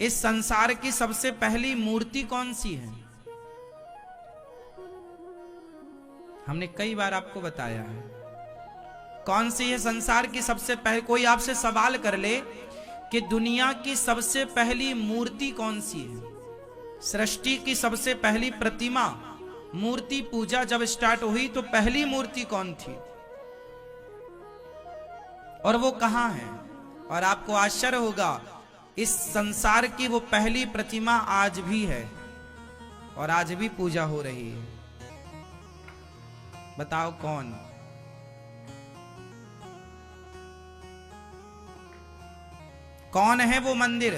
इस संसार की सबसे पहली मूर्ति कौन सी है? हमने कई बार आपको बताया है कौन सी है संसार की सबसे पहले। कोई आपसे सवाल कर ले कि दुनिया की सबसे पहली मूर्ति कौन सी है, सृष्टि की सबसे पहली प्रतिमा, मूर्ति पूजा जब स्टार्ट हुई तो पहली मूर्ति कौन थी और वो कहां है? और आपको आश्चर्य होगा, इस संसार की वो पहली प्रतिमा आज भी है और आज भी पूजा हो रही है। बताओ कौन? कौन है वो मंदिर?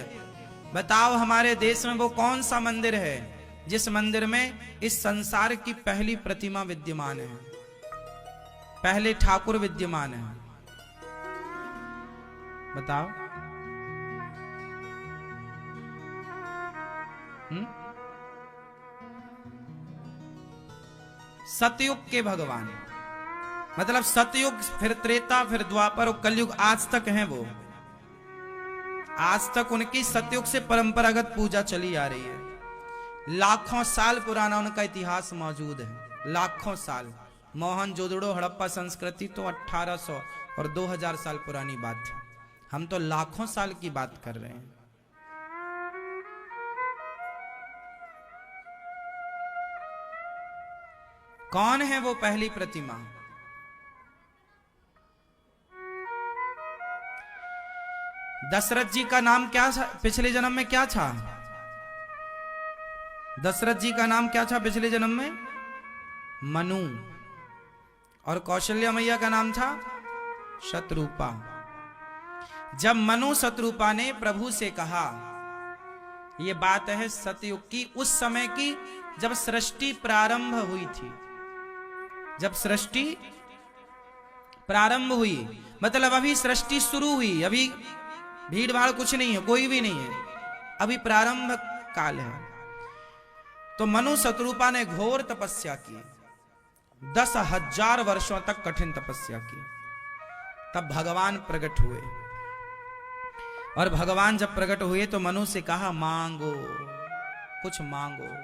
बताओ हमारे देश में वो कौन सा मंदिर है जिस मंदिर में इस संसार की पहली प्रतिमा विद्यमान है, पहले ठाकुर विद्यमान है? बताओ। सतयुग के भगवान, मतलब सतयुग, फिर त्रेता, फिर द्वापर और कलयुग, आज तक हैं वो। आज तक उनकी सतयुग से परंपरागत पूजा चली आ रही है। लाखों साल पुराना उनका इतिहास मौजूद है, लाखों साल। मोहनजोदड़ो हड़प्पा संस्कृति तो 1800 और 2000 साल पुरानी बात है, हम तो लाखों साल की बात कर रहे हैं। कौन है वो पहली प्रतिमा? दशरथ जी का नाम क्या था पिछले जन्म में? क्या था दशरथ जी का नाम? क्या था पिछले जन्म में? मनु। और कौशल्या मैया का नाम था शतरूपा। जब मनु शतरूपा ने प्रभु से कहा, यह बात है सतयुग की, उस समय की जब सृष्टि प्रारंभ हुई थी। जब सृष्टि प्रारंभ हुई मतलब अभी सृष्टि शुरू हुई, अभी भीड़ भाड़ कुछ नहीं है, कोई भी नहीं है, अभी प्रारंभ काल है। तो मनु शतरूपा ने घोर तपस्या की, 10,000 वर्षों तक कठिन तपस्या की। तब भगवान प्रकट हुए, और भगवान जब प्रकट हुए तो मनु से कहा, मांगो, कुछ मांगो।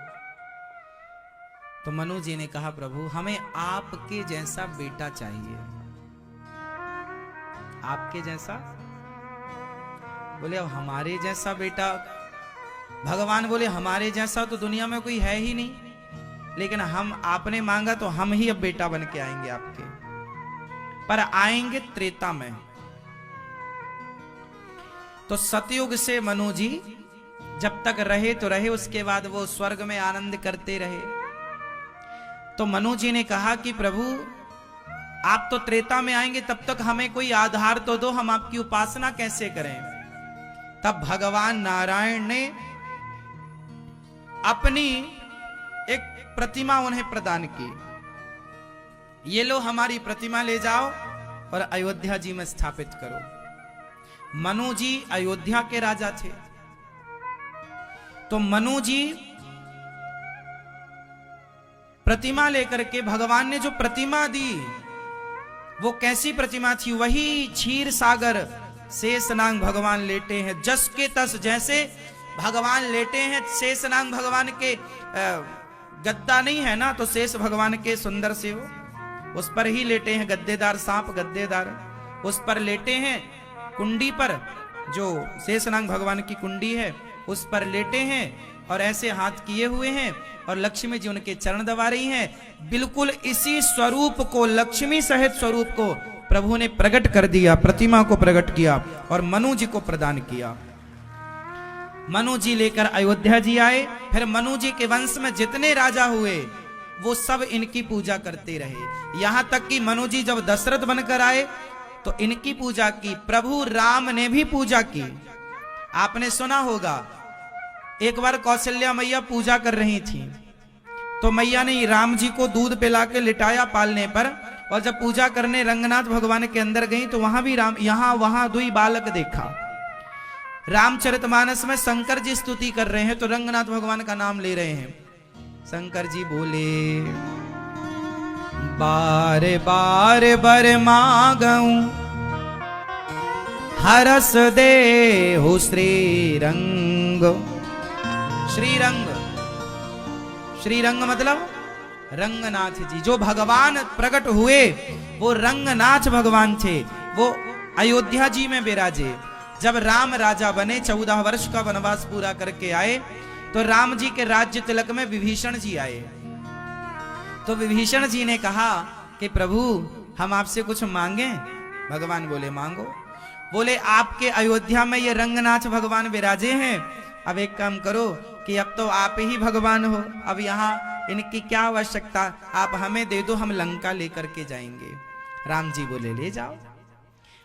तो मनु जी ने कहा, प्रभु हमें आपके जैसा बेटा चाहिए। आपके जैसा? बोले अब हमारे जैसा बेटा? भगवान बोले हमारे जैसा तो दुनिया में कोई है ही नहीं, लेकिन हम आपने मांगा तो हम ही अब बेटा बन के आएंगे आपके, पर आएंगे त्रेता में। तो सतयुग से मनु जी जब तक रहे तो रहे, उसके बाद वो स्वर्ग में आनंद करते रहे। तो मनु जी ने कहा कि प्रभु आप तो त्रेता में आएंगे, तब तक हमें कोई आधार तो दो, हम आपकी उपासना कैसे करें। तब भगवान नारायण ने अपनी एक प्रतिमा उन्हें प्रदान की, ये लो हमारी प्रतिमा ले जाओ और अयोध्या जी में स्थापित करो। मनु जी अयोध्या के राजा थे, तो मनु जी प्रतिमा लेकर के, भगवान ने जो प्रतिमा दी वो कैसी प्रतिमा थी? वही क्षीर सागर शेषनाग भगवान लेटे हैं, जस के तस जैसे भगवान लेटे हैं। शेषनाग भगवान के गद्दा नहीं है ना, तो शेष भगवान के सुंदर से हो, उस पर ही लेटे हैं। गद्देदार सांप, गद्देदार उस पर लेटे हैं, कुंडी पर, जो शेषनाग भगवान की कुंडी है उस पर लेटे हैं, और ऐसे हाथ किए हुए हैं, और लक्ष्मी जी उनके चरण दबा रही हैं। बिल्कुल इसी स्वरूप को, लक्ष्मी सहित स्वरूप को प्रभु ने प्रकट कर दिया, प्रतिमा को प्रकट किया और मनु जी को प्रदान किया। मनु जी लेकर अयोध्या जी आए। फिर मनु जी के वंश में जितने राजा हुए वो सब इनकी पूजा करते रहे, यहां तक कि मनु जी जब दशरथ बनकर आए तो इनकी पूजा की। प्रभु राम ने भी पूजा की। आपने सुना होगा, एक बार कौशल्या मैया पूजा कर रही थी, तो मैया ने राम जी को दूध पिला के लिटाया पालने पर, और जब पूजा करने रंगनाथ भगवान के अंदर गई तो वहां भी राम, यहां वहां दुई बालक देखा। रामचरितमानस में शंकर जी स्तुति कर रहे हैं तो रंगनाथ भगवान का नाम ले रहे हैं। शंकर जी बोले, बार बार बर मांगऊं हरस दे हो श्री रंग। श्रीरंग, श्रीरंग मतलब रंगनाथ जी। जो भगवान प्रकट हुए वो रंगनाथ भगवान थे, वो अयोध्या जी में विराजे। जब राम राजा बने, 14 वर्ष का वनवास पूरा करके आए, तो राम जी के राज्य तिलक में विभीषण जी आए। तो विभीषण जी ने कहा कि प्रभु हम आपसे कुछ मांगे। भगवान बोले मांगो। बोले आपके अयोध्या में ये रंगनाथ भगवान विराजे हैं, अब एक काम करो कि अब तो आप ही भगवान हो, अब यहाँ इनकी क्या आवश्यकता, आप हमें दे दो, हम लंका लेकर के जाएंगे। राम जी बोले ले जाओ।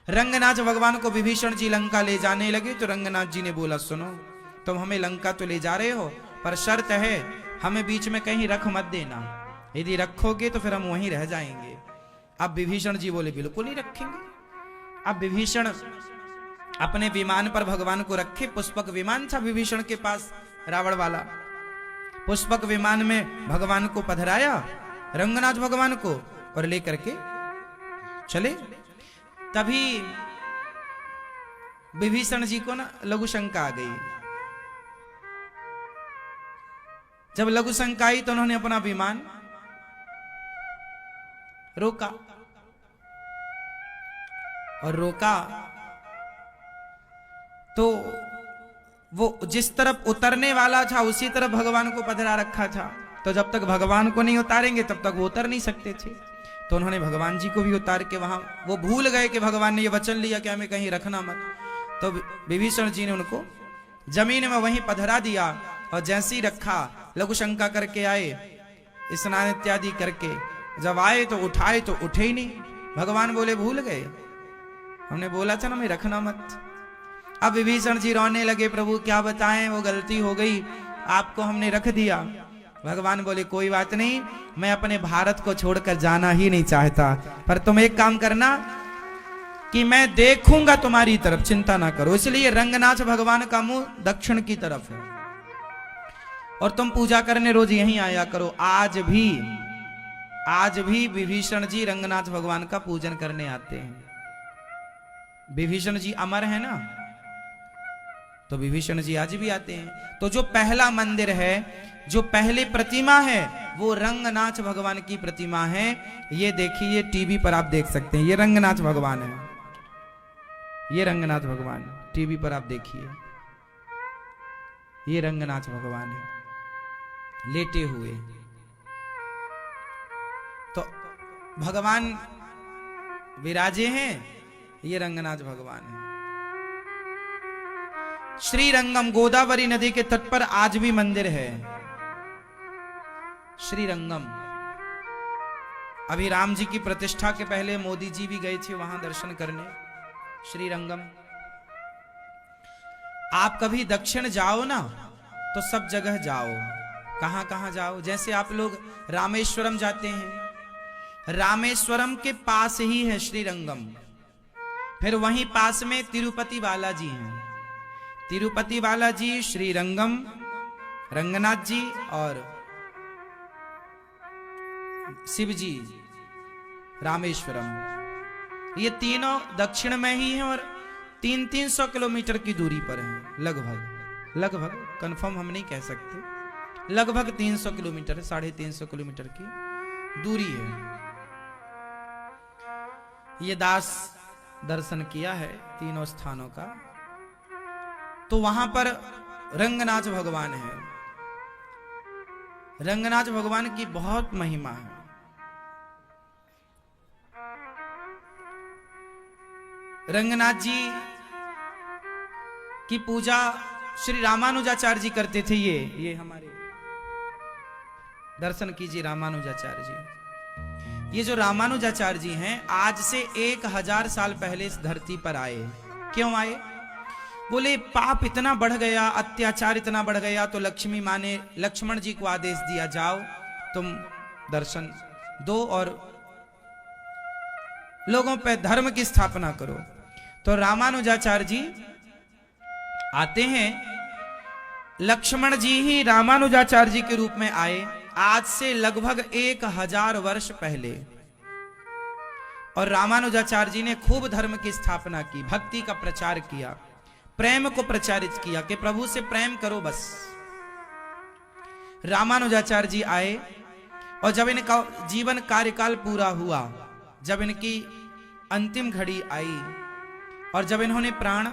रंगनाथ भगवान को विभीषण जी लंका ले जाने लगे, तो रंगनाथ जी ने बोला सुनो, तुम हमें लंका तो ले जा रहे हो, पर शर्त है हमें बीच में कहीं रख मत देना, यदि रखोगे तो फिर हम वहीं रह जाएंगे। अब विभीषण जी बोले बिल्कुल नहीं रखेंगे। अब विभीषण अपने विमान पर भगवान को रखे। पुष्पक विमान था विभीषण के पास, रावण वाला। पुष्पक विमान में भगवान को पधराया, रंगनाथ भगवान को, और लेकर के चले। तभी विभीषण जी को ना लघु शंका आ गई। जब लघु शंका आई तो उन्होंने अपना विमान रोका, और रोका तो वो जिस तरफ उतरने वाला था उसी तरफ भगवान को पधरा रखा था। तो जब तक भगवान को नहीं उतारेंगे तब तक वो उतर नहीं सकते थे। तो उन्होंने भगवान जी को भी उतार के वहां, वो भूल गए कि भगवान ने ये वचन लिया कि हमें कहीं रखना मत। तो विभीषण जी ने उनको जमीन में वहीं पधरा दिया, और जैसे ही रखा लघु शंका करके आए, स्नान इत्यादि करके जब आए तो उठाए तो उठे ही नहीं। भगवान बोले भूल गए, हमने बोला था ना मैं रखना मत। अब विभीषण जी रोने लगे, प्रभु क्या बताएं, वो गलती हो गई, आपको हमने रख दिया। भगवान बोले कोई बात नहीं, मैं अपने भारत को छोड़कर जाना ही नहीं चाहता, पर तुम एक काम करना कि मैं देखूंगा तुम्हारी तरफ, चिंता ना करो। इसलिए रंगनाथ भगवान का मुंह दक्षिण की तरफ है और तुम पूजा करने रोज यहीं आया करो। आज भी विभीषण जी रंगनाथ भगवान का पूजन करने आते हैं। विभीषण जी अमर है ना, तो विभीषण जी आज भी आते हैं। तो जो पहला मंदिर है, जो पहले प्रतिमा है, वो रंगनाथ भगवान की प्रतिमा है। ये देखिए टीवी पर आप देख सकते हैं, ये रंगनाथ भगवान है, ये रंगनाथ भगवान टीवी पर आप देखिए, ये रंगनाथ भगवान है लेटे हुए। तो भगवान विराजे हैं, ये रंगनाथ भगवान है। श्री रंगम, गोदावरी नदी के तट पर आज भी मंदिर है श्री रंगम। अभी राम जी की प्रतिष्ठा के पहले मोदी जी भी गए थे वहां दर्शन करने, श्री रंगम। आप कभी दक्षिण जाओ ना तो सब जगह जाओ। कहां कहां जाओ? जैसे आप लोग रामेश्वरम जाते हैं, रामेश्वरम के पास ही है श्री रंगम। फिर वहीं पास में तिरुपति बालाजी हैं, तिरुपति बालाजी, श्री रंगम, रंगनाथ जी और शिव जी रामेश्वरम, ये तीनों दक्षिण में ही हैं और 300 किलोमीटर की दूरी पर हैं। लगभग कंफर्म हम नहीं कह सकते, लगभग 300 किलोमीटर, 350 किलोमीटर की दूरी है। ये दास दर्शन किया है तीनों स्थानों का। तो वहां पर रंगनाथ भगवान है। रंगनाथ भगवान की बहुत महिमा है। रंगनाथ जी की पूजा श्री रामानुजाचार्य जी करते थे। ये हमारे दर्शन कीजिए रामानुजाचार्य जी। ये जो रामानुजाचार्य जी हैं, आज से 1000 साल पहले इस धरती पर आए। क्यों आए? बोले पाप इतना बढ़ गया, अत्याचार इतना बढ़ गया, तो लक्ष्मी माँ ने लक्ष्मण जी को आदेश दिया, जाओ तुम दर्शन दो और लोगों पे धर्म की स्थापना करो। तो रामानुजाचार्य जी आते हैं, लक्ष्मण जी ही रामानुजाचार्य जी के रूप में आए आज से लगभग 1000 वर्ष पहले। और रामानुजाचार्य जी ने खूब धर्म की स्थापना की, भक्ति का प्रचार किया, प्रेम को प्रचारित किया कि प्रभु से प्रेम करो बस। रामानुजाचार्य जी आए और जब इनका जीवन कार्यकाल पूरा हुआ, जब इनकी अंतिम घड़ी आई और जब इन्होंने प्राण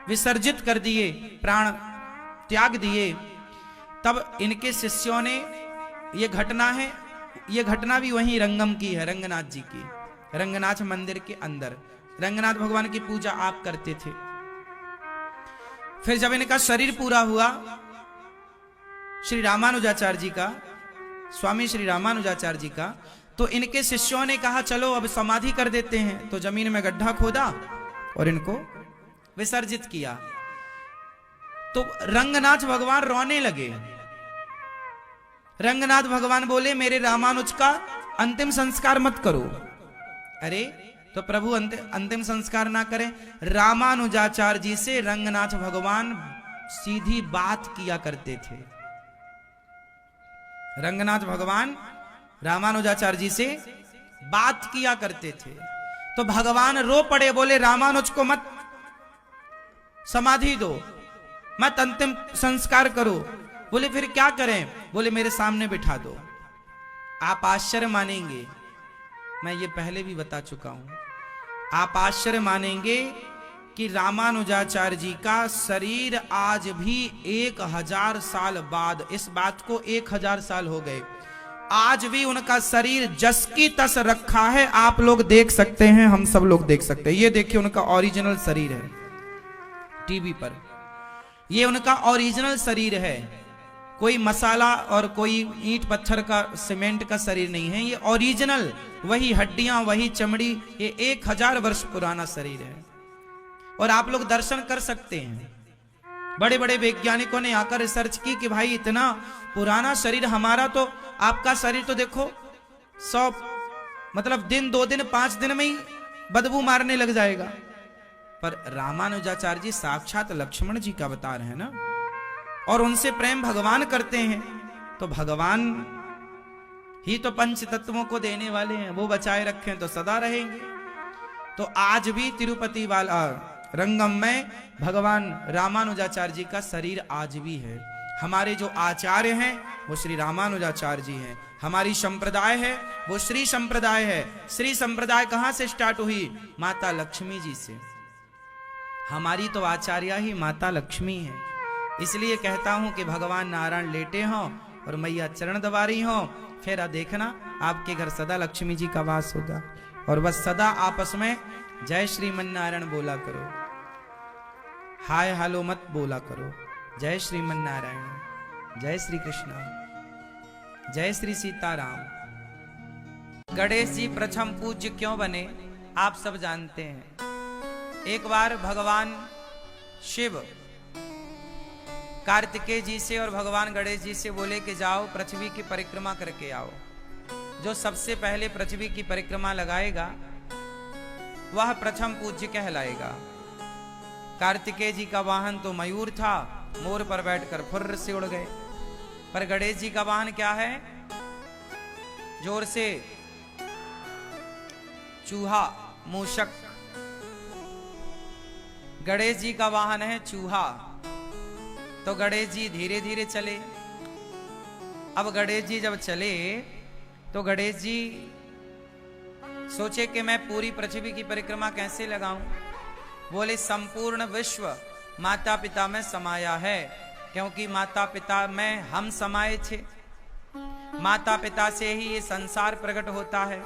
विसर्जित कर दिए, प्राण त्याग दिए, तब इनके शिष्यों ने, ये घटना है, ये घटना भी वहीं रंगम की है, रंगनाथ जी की, रंगनाथ मंदिर के अंदर रंगनाथ भगवान की पूजा आप करते थे। फिर जब इनका शरीर पूरा हुआ, श्री रामानुजाचार्य जी का, स्वामी श्री रामानुजाचार्य जी का, तो इनके शिष्यों ने कहा चलो अब समाधि कर देते हैं। तो जमीन में गड्ढा खोदा और इनको विसर्जित किया। तो रंगनाथ भगवान रोने लगे। रंगनाथ भगवान बोले मेरे रामानुज का अंतिम संस्कार मत करो। अरे तो प्रभु अंतिम संस्कार ना करें? रामानुजाचार्य जी से रंगनाथ भगवान सीधी बात किया करते थे। रंगनाथ भगवान रामानुजाचार्य जी से बात किया करते थे। तो भगवान रो पड़े, बोले रामानुज को मत समाधि दो, मत अंतिम संस्कार करो। बोले फिर क्या करें? बोले मेरे सामने बिठा दो। आप आश्चर्य मानेंगे, मैं ये पहले भी बता चुका हूं, आप आश्चर्य मानेंगे कि रामानुजाचार्य जी का शरीर आज भी 1000 साल बाद, इस बात को 1000 साल हो गए, आज भी उनका शरीर जस की तस रखा है। आप लोग देख सकते हैं, हम सब लोग देख सकते हैं। ये देखिए उनका ओरिजिनल शरीर है टीवी पर, ये उनका ओरिजिनल शरीर है, कोई मसाला और कोई ईंट पत्थर का सीमेंट का शरीर नहीं है, ये ओरिजिनल, वही हड्डियां वही चमड़ी, ये 1000 वर्ष पुराना शरीर है। और आप लोग दर्शन कर सकते हैं। बड़े बड़े वैज्ञानिकों ने आकर रिसर्च की कि भाई इतना पुराना शरीर हमारा, तो आपका शरीर तो देखो 100 मतलब दिन 2 दिन 5 दिन में ही बदबू मारने लग जाएगा। पर रामानुजाचार्य जी साक्षात लक्ष्मण जी का अवतार है ना, और उनसे प्रेम भगवान करते हैं, तो भगवान ही तो पंच तत्वों को देने वाले हैं, वो बचाए रखें तो सदा रहेंगे। तो आज भी तिरुपति वाला रंगम में भगवान रामानुजाचार्य जी का शरीर आज भी है। हमारे जो आचार्य हैं वो श्री रामानुजाचार्य जी हैं, हमारी संप्रदाय है वो श्री संप्रदाय है। श्री संप्रदाय कहां से स्टार्ट हुई? माता लक्ष्मी जी से। हमारी तो आचार्य ही माता लक्ष्मी है। इसलिए कहता हूं कि भगवान नारायण लेटे हों और मैया चरण दबारी हो, फिर देखना आपके घर सदा लक्ष्मी जी का वास होगा। और बस सदा आपस में जय श्रीमन नारायण बोला करो, हाय हालो मत बोला करो। जय श्रीमन नारायण, जय श्री कृष्ण, जय श्री सीताराम। गणेश जी प्रथम पूज्य क्यों बने आप सब जानते हैं। एक बार भगवान शिव कार्तिकेय जी से और भगवान गणेश जी से बोले कि जाओ पृथ्वी की परिक्रमा करके आओ। जो सबसे पहले पृथ्वी की परिक्रमा लगाएगा वह प्रथम पूज्य कहलाएगा। कार्तिकेय जी का वाहन तो मयूर था, मोर पर बैठकर फुर्र से उड़ गए। पर गणेश जी का वाहन क्या है? जोर से चूहा, मूषक। गणेश जी का वाहन है चूहा, तो गणेश जी धीरे धीरे चले। अब गणेश जी जब चले तो गणेश जी सोचे कि मैं पूरी पृथ्वी की परिक्रमा कैसे लगाऊं। बोले संपूर्ण विश्व माता पिता में समाया है, क्योंकि माता पिता में हम समाये थे। माता पिता से ही ये संसार प्रकट होता है।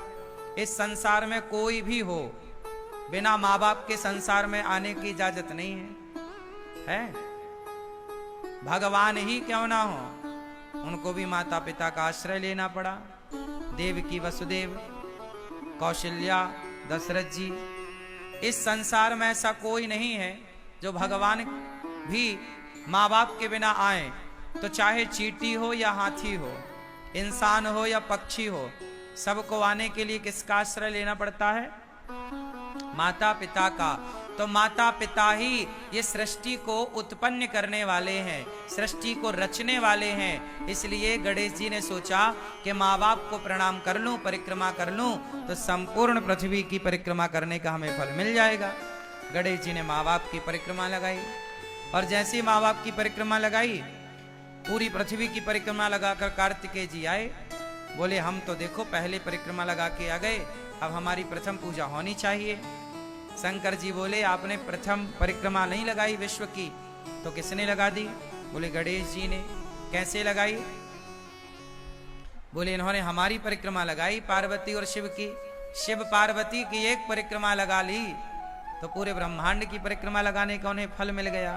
इस संसार में कोई भी हो, बिना माँ बाप के संसार में आने की इजाजत नहीं है। भगवान ही क्यों ना हो, उनको भी माता पिता का आश्रय लेना पड़ा। देवकी वसुदेव, कौशल्या, दशरथ जी। इस संसार में ऐसा कोई नहीं है जो भगवान भी माँ बाप के बिना आए। तो चाहे चींटी हो या हाथी हो, इंसान हो या पक्षी हो, सबको आने के लिए किसका आश्रय लेना पड़ता है? माता पिता का। तो माता पिता ही ये सृष्टि को उत्पन्न करने वाले हैं, सृष्टि को रचने वाले हैं। इसलिए गणेश जी ने सोचा कि माँ बाप को प्रणाम कर लूं, परिक्रमा कर लूं, तो संपूर्ण पृथ्वी की परिक्रमा करने का हमें फल मिल जाएगा। गणेश जी ने माँ बाप की परिक्रमा लगाई, और जैसे माँ बाप की परिक्रमा लगाई, पूरी पृथ्वी की परिक्रमा लगाकर कार्तिकेय जी आए। बोले हम तो देखो पहले परिक्रमा लगा के आ गए, अब हमारी प्रथम पूजा होनी चाहिए। शंकर जी बोले आपने प्रथम परिक्रमा नहीं लगाई विश्व की, तो किसने लगा दी? बोले गणेश जी ने। कैसे लगाई? बोले इन्होंने हमारी परिक्रमा लगाई, पार्वती और शिव की। शिव पार्वती की एक परिक्रमा लगा ली तो पूरे ब्रह्मांड की परिक्रमा लगाने का उन्हें फल मिल गया।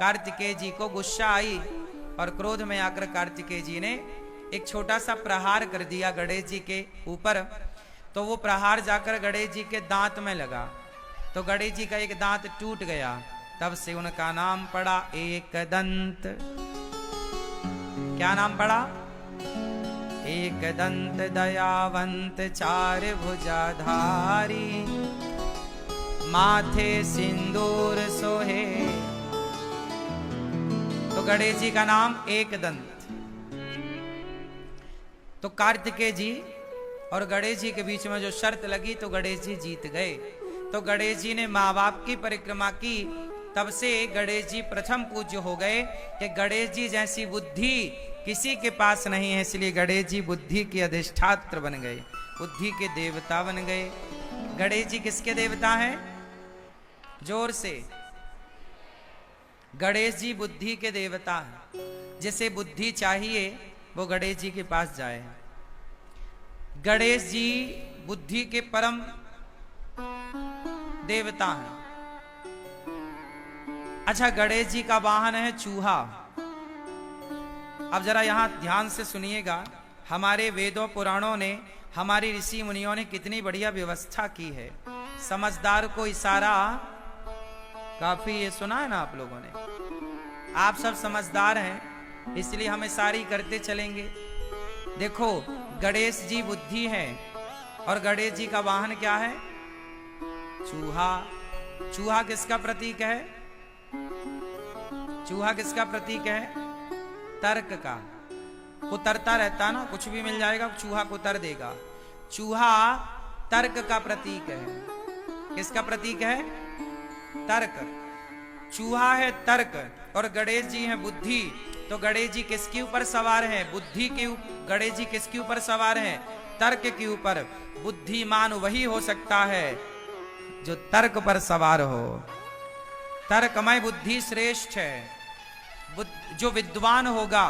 कार्तिकेय जी को गुस्सा आई और क्रोध में आकर कार्तिकेय जी ने एक छोटा सा प्रहार कर दिया गणेश जी के ऊपर। तो वो प्रहार जाकर गणेश जी के दांत में लगा, तो गणेश जी का एक दांत टूट गया। तब से उनका नाम पड़ा एकदंत। क्या नाम पड़ा? एकदंत दयावंत चार भुजाधारी, माथे सिंदूर सोहे। तो गणेश जी का नाम एकदंत। तो कार्तिकेय जी और गणेश जी के बीच में जो शर्त लगी तो गणेश जी जीत गए। तो गणेश जी ने माँ बाप की परिक्रमा की, तब से गणेश जी प्रथम पूज्य हो गए कि गणेश जी जैसी बुद्धि किसी के पास नहीं है। इसलिए गणेश जी बुद्धि के अधिष्ठात्र बन गए, बुद्धि के देवता बन गए। गणेश जी किसके देवता हैं? जोर से। गणेश जी बुद्धि के देवता हैं। जिसे बुद्धि चाहिए वो गणेश जी के पास जाए। गणेश जी बुद्धि के परम देवता हैं। अच्छा, गणेश जी का वाहन है चूहा। अब जरा यहां ध्यान से सुनिएगा, हमारे वेदों पुराणों ने, हमारी ऋषि मुनियों ने कितनी बढ़िया व्यवस्था की है। समझदार को इशारा काफी, ये सुना है ना आप लोगों ने। आप सब समझदार हैं, इसलिए हम इशारे करते चलेंगे। देखो, गणेश जी बुद्धि है, और गणेश जी का वाहन क्या है? चूहा। चूहा किसका प्रतीक है? चूहा किसका प्रतीक है? तर्क का। कुतरता रहता है ना, कुछ भी मिल जाएगा चूहा कुतर देगा। चूहा तर्क का प्रतीक है। किसका प्रतीक है? तर्क। चूहा है तर्क और गणेश जी है बुद्धि। तो गणेश जी किसके ऊपर सवार है? बुद्धि के ऊपर। गणेश जी किसके ऊपर सवार है? तर्क के ऊपर। बुद्धिमान वही हो सकता है जो तर्क पर सवार हो। तर्कमय बुद्धि श्रेष्ठ है। जो विद्वान होगा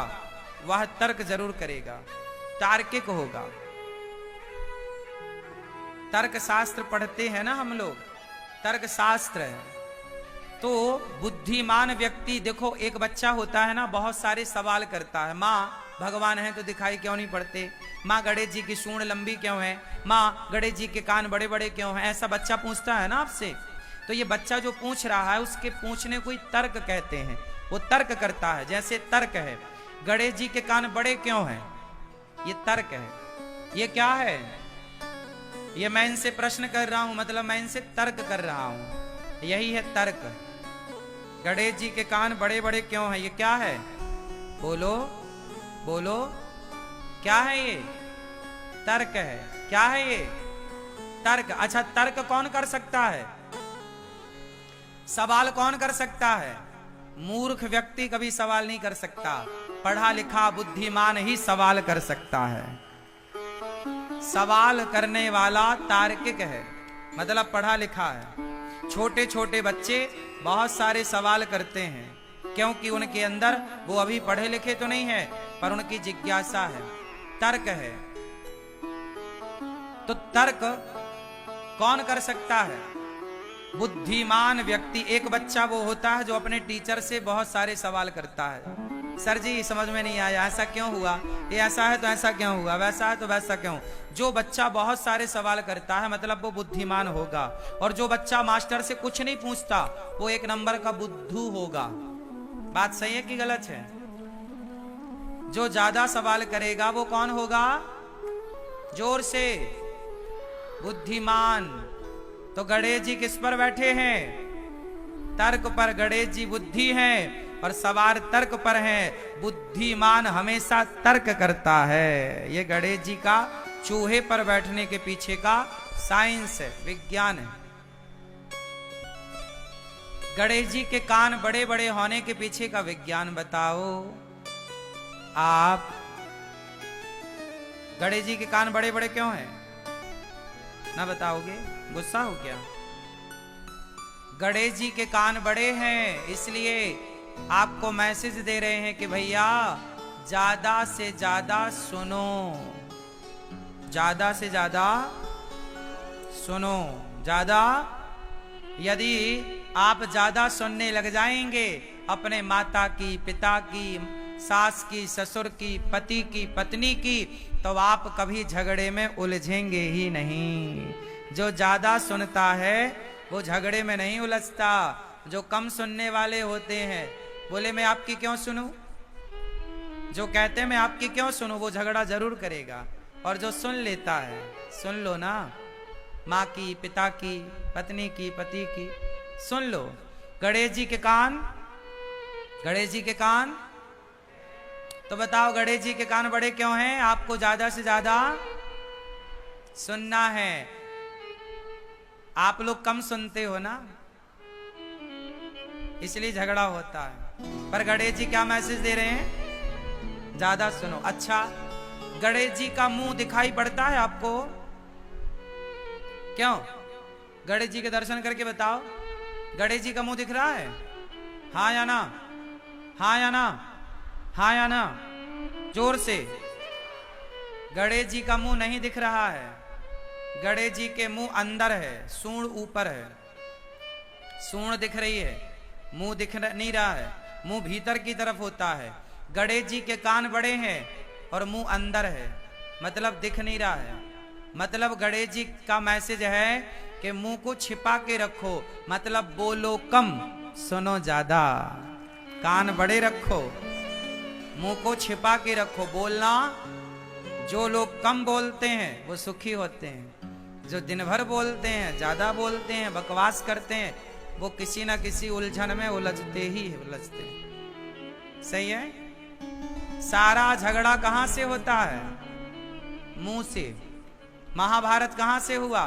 वह तर्क जरूर करेगा, तार्किक होगा। तर्क शास्त्र पढ़ते हैं ना हम लोग, तर्क शास्त्र है। तो बुद्धिमान व्यक्ति, देखो एक बच्चा होता है ना, बहुत सारे सवाल करता है। माँ भगवान है तो दिखाई क्यों नहीं पड़ते? माँ गणेश जी की सूंड लंबी क्यों है? माँ गणेश जी के कान बड़े बड़े क्यों हैं? ऐसा बच्चा पूछता है ना आपसे। तो ये बच्चा जो पूछ रहा है, उसके पूछने को ही तर्क कहते हैं। वो तर्क करता है। जैसे तर्क है, गणेश जी के कान बड़े क्यों हैं? ये तर्क है। ये क्या है? ये मैं इनसे प्रश्न कर रहा हूं, मतलब मैं इनसे तर्क कर रहा हूं। यही है तर्क। गणेश जी के कान बड़े बड़े क्यों हैं? ये क्या है? बोलो बोलो, क्या है ये? तर्क है। क्या है ये? तर्क। अच्छा, तर्क कौन कर सकता है? सवाल कौन कर सकता है? मूर्ख व्यक्ति कभी सवाल नहीं कर सकता। पढ़ा लिखा बुद्धिमान ही सवाल कर सकता है। सवाल करने वाला तार्किक है, मतलब पढ़ा लिखा है। छोटे छोटे बच्चे बहुत सारे सवाल करते हैं, क्योंकि उनके अंदर, वो अभी पढ़े लिखे तो नहीं है, पर उनकी जिज्ञासा है, तर्क है। तो तर्क कौन कर सकता है? बुद्धिमान व्यक्ति। एक बच्चा वो होता है जो अपने टीचर से बहुत सारे सवाल करता है। सर जी समझ में नहीं आया, ऐसा क्यों हुआ? ये ऐसा है तो ऐसा क्यों हुआ? वैसा है तो वैसा क्यों? जो बच्चा बहुत सारे सवाल करता है, मतलब वो बुद्धिमान होगा। और जो बच्चा मास्टर से कुछ नहीं पूछता, वो एक नंबर का बुद्धू होगा। बात सही है कि गलत है? जो ज्यादा सवाल करेगा वो कौन होगा? जोर से, बुद्धिमान। तो गणेश जी किस पर बैठे हैं? तर्क पर। गणेश जी बुद्धि हैं और सवार तर्क पर हैं। बुद्धिमान हमेशा तर्क करता है। ये गणेश जी का चूहे पर बैठने के पीछे का साइंस है, विज्ञान है। गणेश जी के कान बड़े बड़े होने के पीछे का विज्ञान बताओ आप। गणेश जी के कान बड़े बड़े क्यों हैं? ना बताओगे? गुस्सा हो क्या? गणेश जी के कान बड़े हैं, इसलिए आपको मैसेज दे रहे हैं कि भैया ज्यादा से ज्यादा सुनो, ज्यादा से ज्यादा सुनो। ज्यादा, यदि आप ज्यादा सुनने लग जाएंगे अपने माता की, पिता की, सास की, ससुर की, पति की, पत्नी की, तो आप कभी झगड़े में उलझेंगे ही नहीं। जो ज्यादा सुनता है वो झगड़े में नहीं उलझता। जो कम सुनने वाले होते हैं, बोले मैं आपकी क्यों सुनूं, जो कहते हैं मैं आपकी क्यों सुनूं, वो झगड़ा जरूर करेगा। और जो सुन लेता है, सुन लो ना, माँ की, पिता की, पत्नी की, पति की, सुन लो। गणेश जी के कान, गणेश जी के कान, तो बताओ गणेश जी के कान बड़े क्यों हैं? आपको ज्यादा से ज्यादा सुनना है। आप लोग कम सुनते हो ना, इसलिए झगड़ा होता है। पर गणेश जी क्या मैसेज दे रहे हैं? ज्यादा सुनो। अच्छा, गणेश जी का मुंह दिखाई पड़ता है आपको? क्यों? गणेश जी के दर्शन करके बताओ, गणेश जी का मुंह दिख रहा है? हाँ या ना? हाँ या ना? हाँ या ना? जोर से। गणेश जी का मुंह नहीं दिख रहा है। गणेश जी के मुंह अंदर है, सूंड ऊपर है। सूंड दिख रही है, मुंह दिख नहीं रहा है। मुंह भीतर की तरफ होता है। गणेश जी के कान बड़े हैं और मुंह अंदर है, मतलब दिख नहीं रहा है। मतलब गणेश जी का मैसेज है कि मुंह को छिपा के रखो, मतलब बोलो कम सुनो ज्यादा। कान बड़े रखो, मुंह को छिपा के रखो। बोलना, जो लोग कम बोलते हैं वो सुखी होते हैं, जो दिन भर बोलते हैं, ज्यादा बोलते हैं, बकवास करते हैं, वो किसी ना किसी उलझन में उलझते ही उलझते हैं। सही है। सारा झगड़ा कहां से होता है? मुंह से। महाभारत कहां से हुआ?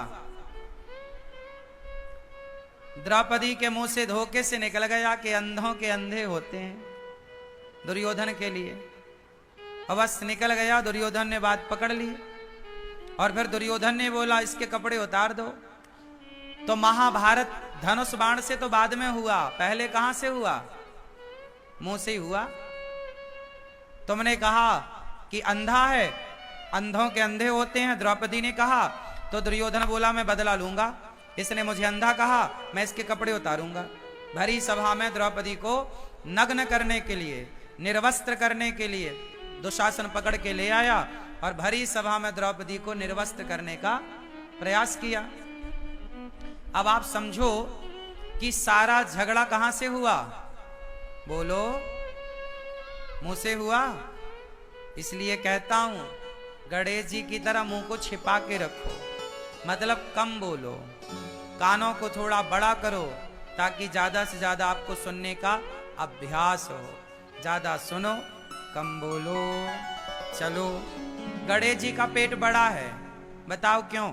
द्रौपदी के मुंह से धोखे से निकल गया कि अंधों के अंधे होते हैं, दुर्योधन के लिए। अवश्य निकल गया, दुर्योधन ने बात पकड़ ली और फिर दुर्योधन ने बोला इसके कपड़े उतार दो। तो महाभारत धनुष बाण से तो बाद में हुआ, पहले कहां से हुआ? मुंह से ही हुआ। तुमने कहा कि अंधा है, अंधों के अंधे होते हैं, द्रौपदी ने कहा। तो दुर्योधन बोला मैं बदला लूंगा, इसने मुझे अंधा कहा, मैं इसके कपड़े उतारूंगा। भरी सभा में द्रौपदी को नग्न करने के लिए, निर्वस्त्र करने के लिए दुशासन पकड़ के ले आया और भरी सभा में द्रौपदी को निर्वस्त्र करने का प्रयास किया। अब आप समझो कि सारा झगड़ा कहां से हुआ? बोलो, मुंह से हुआ। इसलिए कहता हूं गणेश जी की तरह मुंह को छिपा के रखो, मतलब कम बोलो, कानों को थोड़ा बड़ा करो ताकि ज्यादा से ज्यादा आपको सुनने का अभ्यास हो। ज्यादा सुनो, कम बोलो। चलो, गणेश जी का पेट बड़ा है, बताओ क्यों?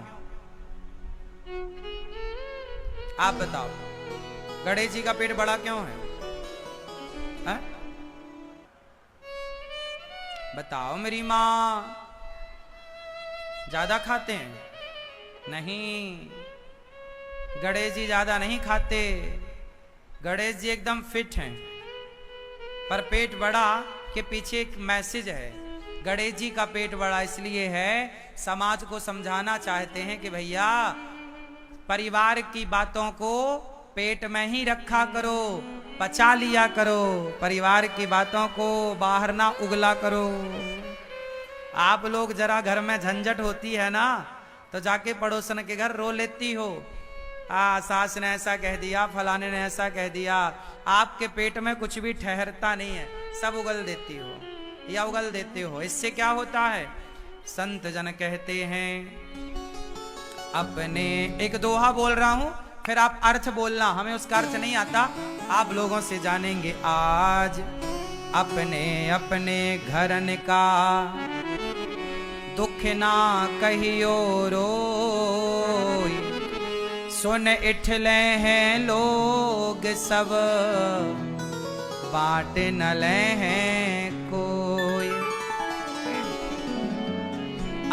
आप बताओ, गणेश जी का पेट बड़ा क्यों है? बताओ मेरी मां। ज्यादा खाते हैं? नहीं, गणेश जी ज्यादा नहीं खाते, गणेश जी एकदम फिट हैं। पर पेट बड़ा के पीछे एक मैसेज है। गणेश जी का पेट बड़ा इसलिए है, समाज को समझाना चाहते हैं कि भैया परिवार की बातों को पेट में ही रखा करो, पचा लिया करो, परिवार की बातों को बाहर ना उगला करो। आप लोग जरा घर में झंझट होती है ना तो जाके पड़ोसन के घर रो लेती हो, सास ने ऐसा कह दिया, फलाने ने ऐसा कह दिया। आपके पेट में कुछ भी ठहरता नहीं है, सब उगल देती हो या उगल देते हो। इससे क्या होता है? संत जन कहते हैं, अपने, एक दोहा बोल रहा हूं, फिर आप अर्थ बोलना, हमें उसका अर्थ नहीं आता, आप लोगों से जानेंगे आज। अपने अपने घरन का दुख ना कहियो रोई, सुन इठले हैं लोग सब, बांट न ले हैं कोई।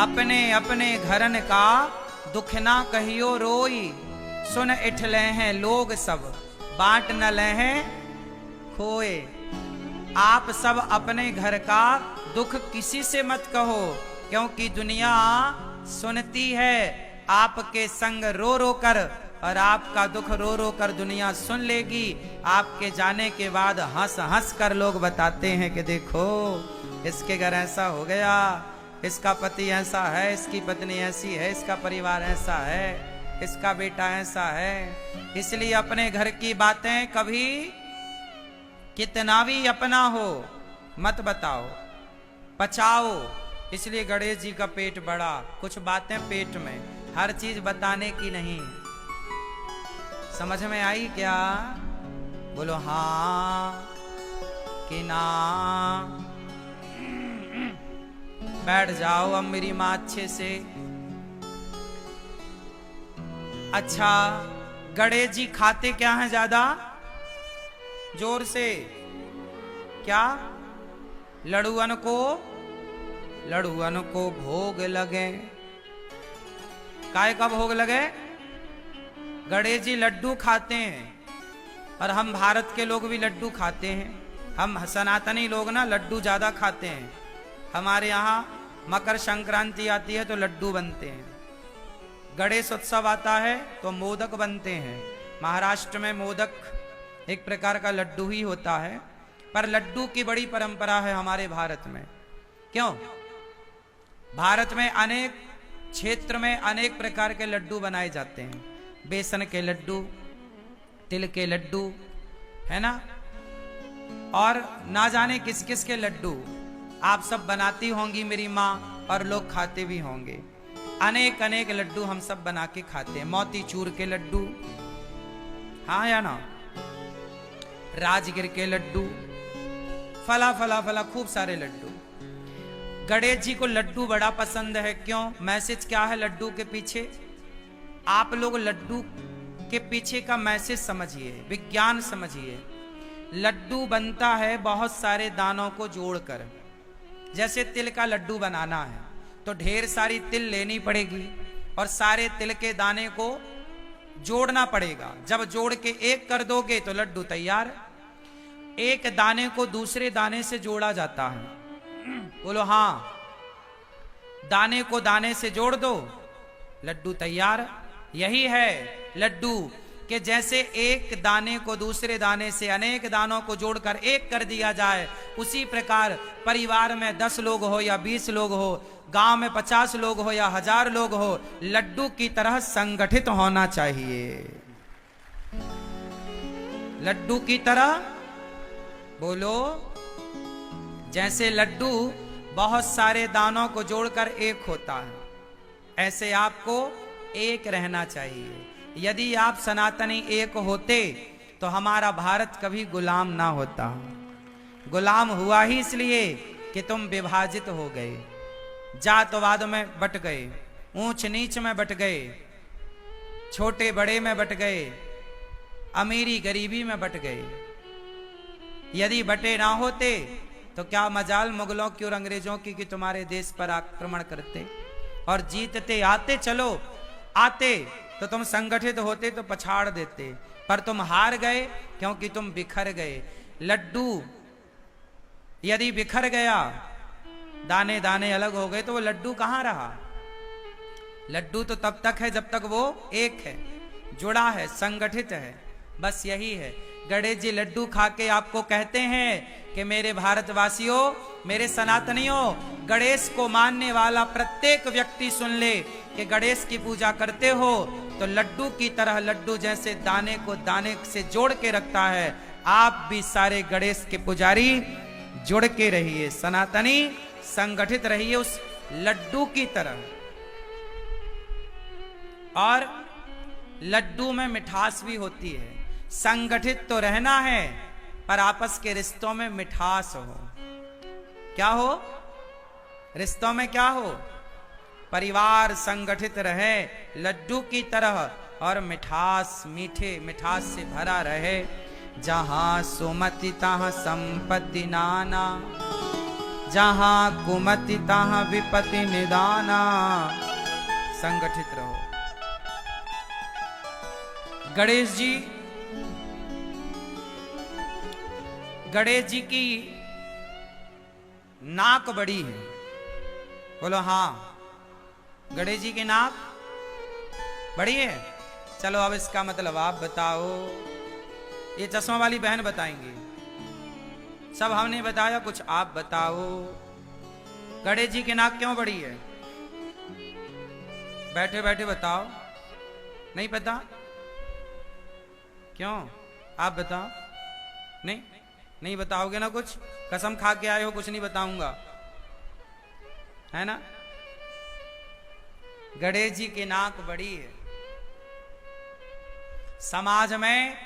अपने अपने घरन का दुख ना कहियो रोई, सुन इठले हैं लोग सब, बांट न ले हैं खोए। आप सब अपने घर का दुख किसी से मत कहो, क्योंकि दुनिया सुनती है आपके संग रो रो कर, और आपका दुख रो रो कर दुनिया सुन लेगी। आपके जाने के बाद हंस हंस कर लोग बताते हैं कि देखो इसके घर ऐसा हो गया, इसका पति ऐसा है, इसकी पत्नी ऐसी है, इसका परिवार ऐसा है, इसका बेटा ऐसा है। इसलिए अपने घर की बातें कभी कितना भी अपना हो मत बताओ, पचाओ। इसलिए गणेश जी का पेट बड़ा, कुछ बातें पेट में, हर चीज बताने की नहीं। समझ में आई क्या? बोलो हाँ कि ना। बैठ जाओ अब मेरी मां अच्छे से। अच्छा, गणेश जी खाते क्या हैं ज्यादा? जोर से क्या? लड़ुअन को भोग लगे। काय का भोग लगे? गणेश जी लड्डू खाते हैं, और हम भारत के लोग भी लड्डू खाते हैं। हम सनातनी लोग ना लड्डू ज्यादा खाते हैं। हमारे यहाँ मकर संक्रांति आती है तो लड्डू बनते हैं, गणेश उत्सव आता है तो मोदक बनते हैं। महाराष्ट्र में मोदक एक प्रकार का लड्डू ही होता है, पर लड्डू की बड़ी परंपरा है हमारे भारत में। क्यों? भारत में अनेक क्षेत्र में अनेक प्रकार के लड्डू बनाए जाते हैं। बेसन के लड्डू, तिल के लड्डू, है ना, और ना जाने किस किस के लड्डू आप सब बनाती होंगी मेरी माँ, और लोग खाते भी होंगे। अनेक अनेक लड्डू हम सब बना के खाते हैं। मोतीचूर के लड्डू, हाँ या ना, राजगिर के लड्डू, फला फला फला खूब सारे लड्डू। गणेश जी को लड्डू बड़ा पसंद है। क्यों? मैसेज क्या है लड्डू के पीछे? आप लोग लड्डू के पीछे का मैसेज समझिए, विज्ञान समझिए। लड्डू बनता है बहुत सारे दानों को जोड़कर। जैसे तिल का लड्डू बनाना है तो ढेर सारी तिल लेनी पड़ेगी और सारे तिल के दाने को जोड़ना पड़ेगा। जब जोड़ के एक कर दोगे तो लड्डू तैयार। एक दाने को दूसरे दाने से जोड़ा जाता है। बोलो हाँ। दाने को दाने से जोड़ दो, लड्डू तैयार। यही है लड्डू कि जैसे एक दाने को दूसरे दाने से अनेक दानों को जोड़कर एक कर दिया जाए, उसी प्रकार परिवार में 10 लोग हो या 20 लोग हो, गांव में 50 लोग हो या 1000 लोग हो, लड्डू की तरह संगठित होना चाहिए। लड्डू की तरह बोलो। जैसे लड्डू बहुत सारे दानों को जोड़कर एक होता है, ऐसे आपको एक रहना चाहिए। यदि आप सनातनी एक होते तो हमारा भारत कभी गुलाम ना होता। गुलाम हुआ ही इसलिए कि तुम विभाजित हो गए, जातवाद में बट गए, ऊंच नीच में बट गए, छोटे बड़े में बट गए, अमीरी गरीबी में बट गए। यदि बटे ना होते तो क्या मजाल मुगलों की और अंग्रेजों की कि तुम्हारे देश पर आक्रमण करते और जीतते। आते, चलो आते तो तुम संगठित होते तो पछाड़ देते, पर तुम हार गए क्योंकि तुम बिखर गए। लड्डू यदि बिखर गया, दाने दाने अलग हो गए, तो वो लड्डू कहां रहा? लड्डू तो तब तक है जब तक वो एक है, जुड़ा है, संगठित है। बस यही है। गणेश जी लड्डू खा के आपको कहते हैं कि मेरे भारतवासियों, मेरे सनातनियों, गणेश को मानने वाला प्रत्येक व्यक्ति सुन ले कि गणेश की पूजा करते हो तो लड्डू की तरह, लड्डू जैसे दाने को दाने से जोड़ के रखता है, आप भी सारे गणेश के पुजारी जुड़ के रहिए, सनातनी संगठित रहिए उस लड्डू की तरह। और लड्डू में मिठास भी होती है। संगठित तो रहना है पर आपस के रिश्तों में मिठास हो। क्या हो? रिश्तों में क्या हो? परिवार संगठित रहे लड्डू की तरह और मिठास, मीठे मिठास से भरा रहे। जहां सुमति तहां संपत्ति नाना, जहां कुमति तहां विपत्ति निदाना। संगठित रहो। गणेश जी की नाक बड़ी है। बोलो हाँ। गणेश जी की नाक बड़ी है। चलो अब इसका मतलब आप बताओ। ये चश्मा वाली बहन बताएंगी, सब हमने बताया, कुछ आप बताओ। गणेश जी की नाक क्यों बड़ी है? बैठे बैठे बताओ। नहीं पता? क्यों? आप बताओ। नहीं बताओगे ना? कुछ कसम खा के आए हो कुछ नहीं बताऊंगा, है ना? गणेश जी की नाक बड़ी है। समाज में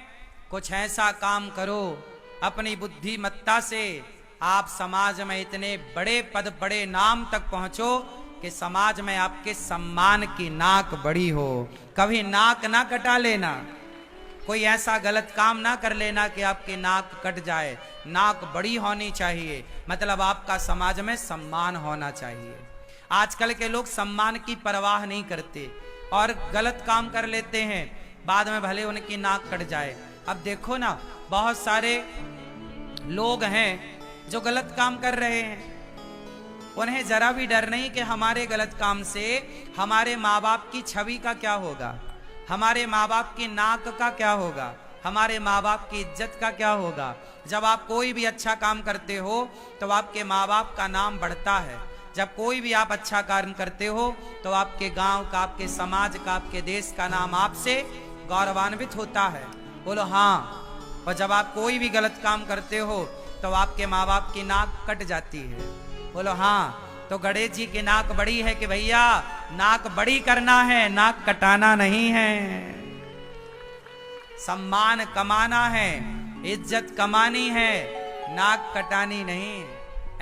कुछ ऐसा काम करो अपनी बुद्धिमत्ता से, आप समाज में इतने बड़े पद, बड़े नाम तक पहुंचो कि समाज में आपके सम्मान की नाक बड़ी हो। कभी नाक ना कटा लेना, कोई ऐसा गलत काम ना कर लेना कि आपकी नाक कट जाए। नाक बड़ी होनी चाहिए, मतलब आपका समाज में सम्मान होना चाहिए। आजकल के लोग सम्मान की परवाह नहीं करते और गलत काम कर लेते हैं, बाद में भले उनकी नाक कट जाए। अब देखो ना, बहुत सारे लोग हैं जो गलत काम कर रहे हैं, उन्हें जरा भी डर नहीं कि हमारे गलत काम से हमारे माँ बाप की छवि का क्या होगा, हमारे माँ बाप की नाक का क्या होगा। हमारे माँ बाप की इज्जत का क्या होगा? जब आप कोई भी अच्छा काम करते हो तो आपके माँ बाप का नाम बढ़ता है। जब कोई भी आप अच्छा कार्य करते हो तो आपके गांव का, आपके समाज का, आपके देश का नाम आपसे गौरवान्वित होता है। बोलो हाँ। और जब आप कोई भी गलत काम करते हो तो आपके माँ बाप की नाक कट जाती है। बोलो हाँ। तो गणेश जी की नाक बड़ी है कि भैया नाक बड़ी करना है, नाक कटाना नहीं है। सम्मान कमाना है, इज्जत कमानी है, नाक कटानी नहीं।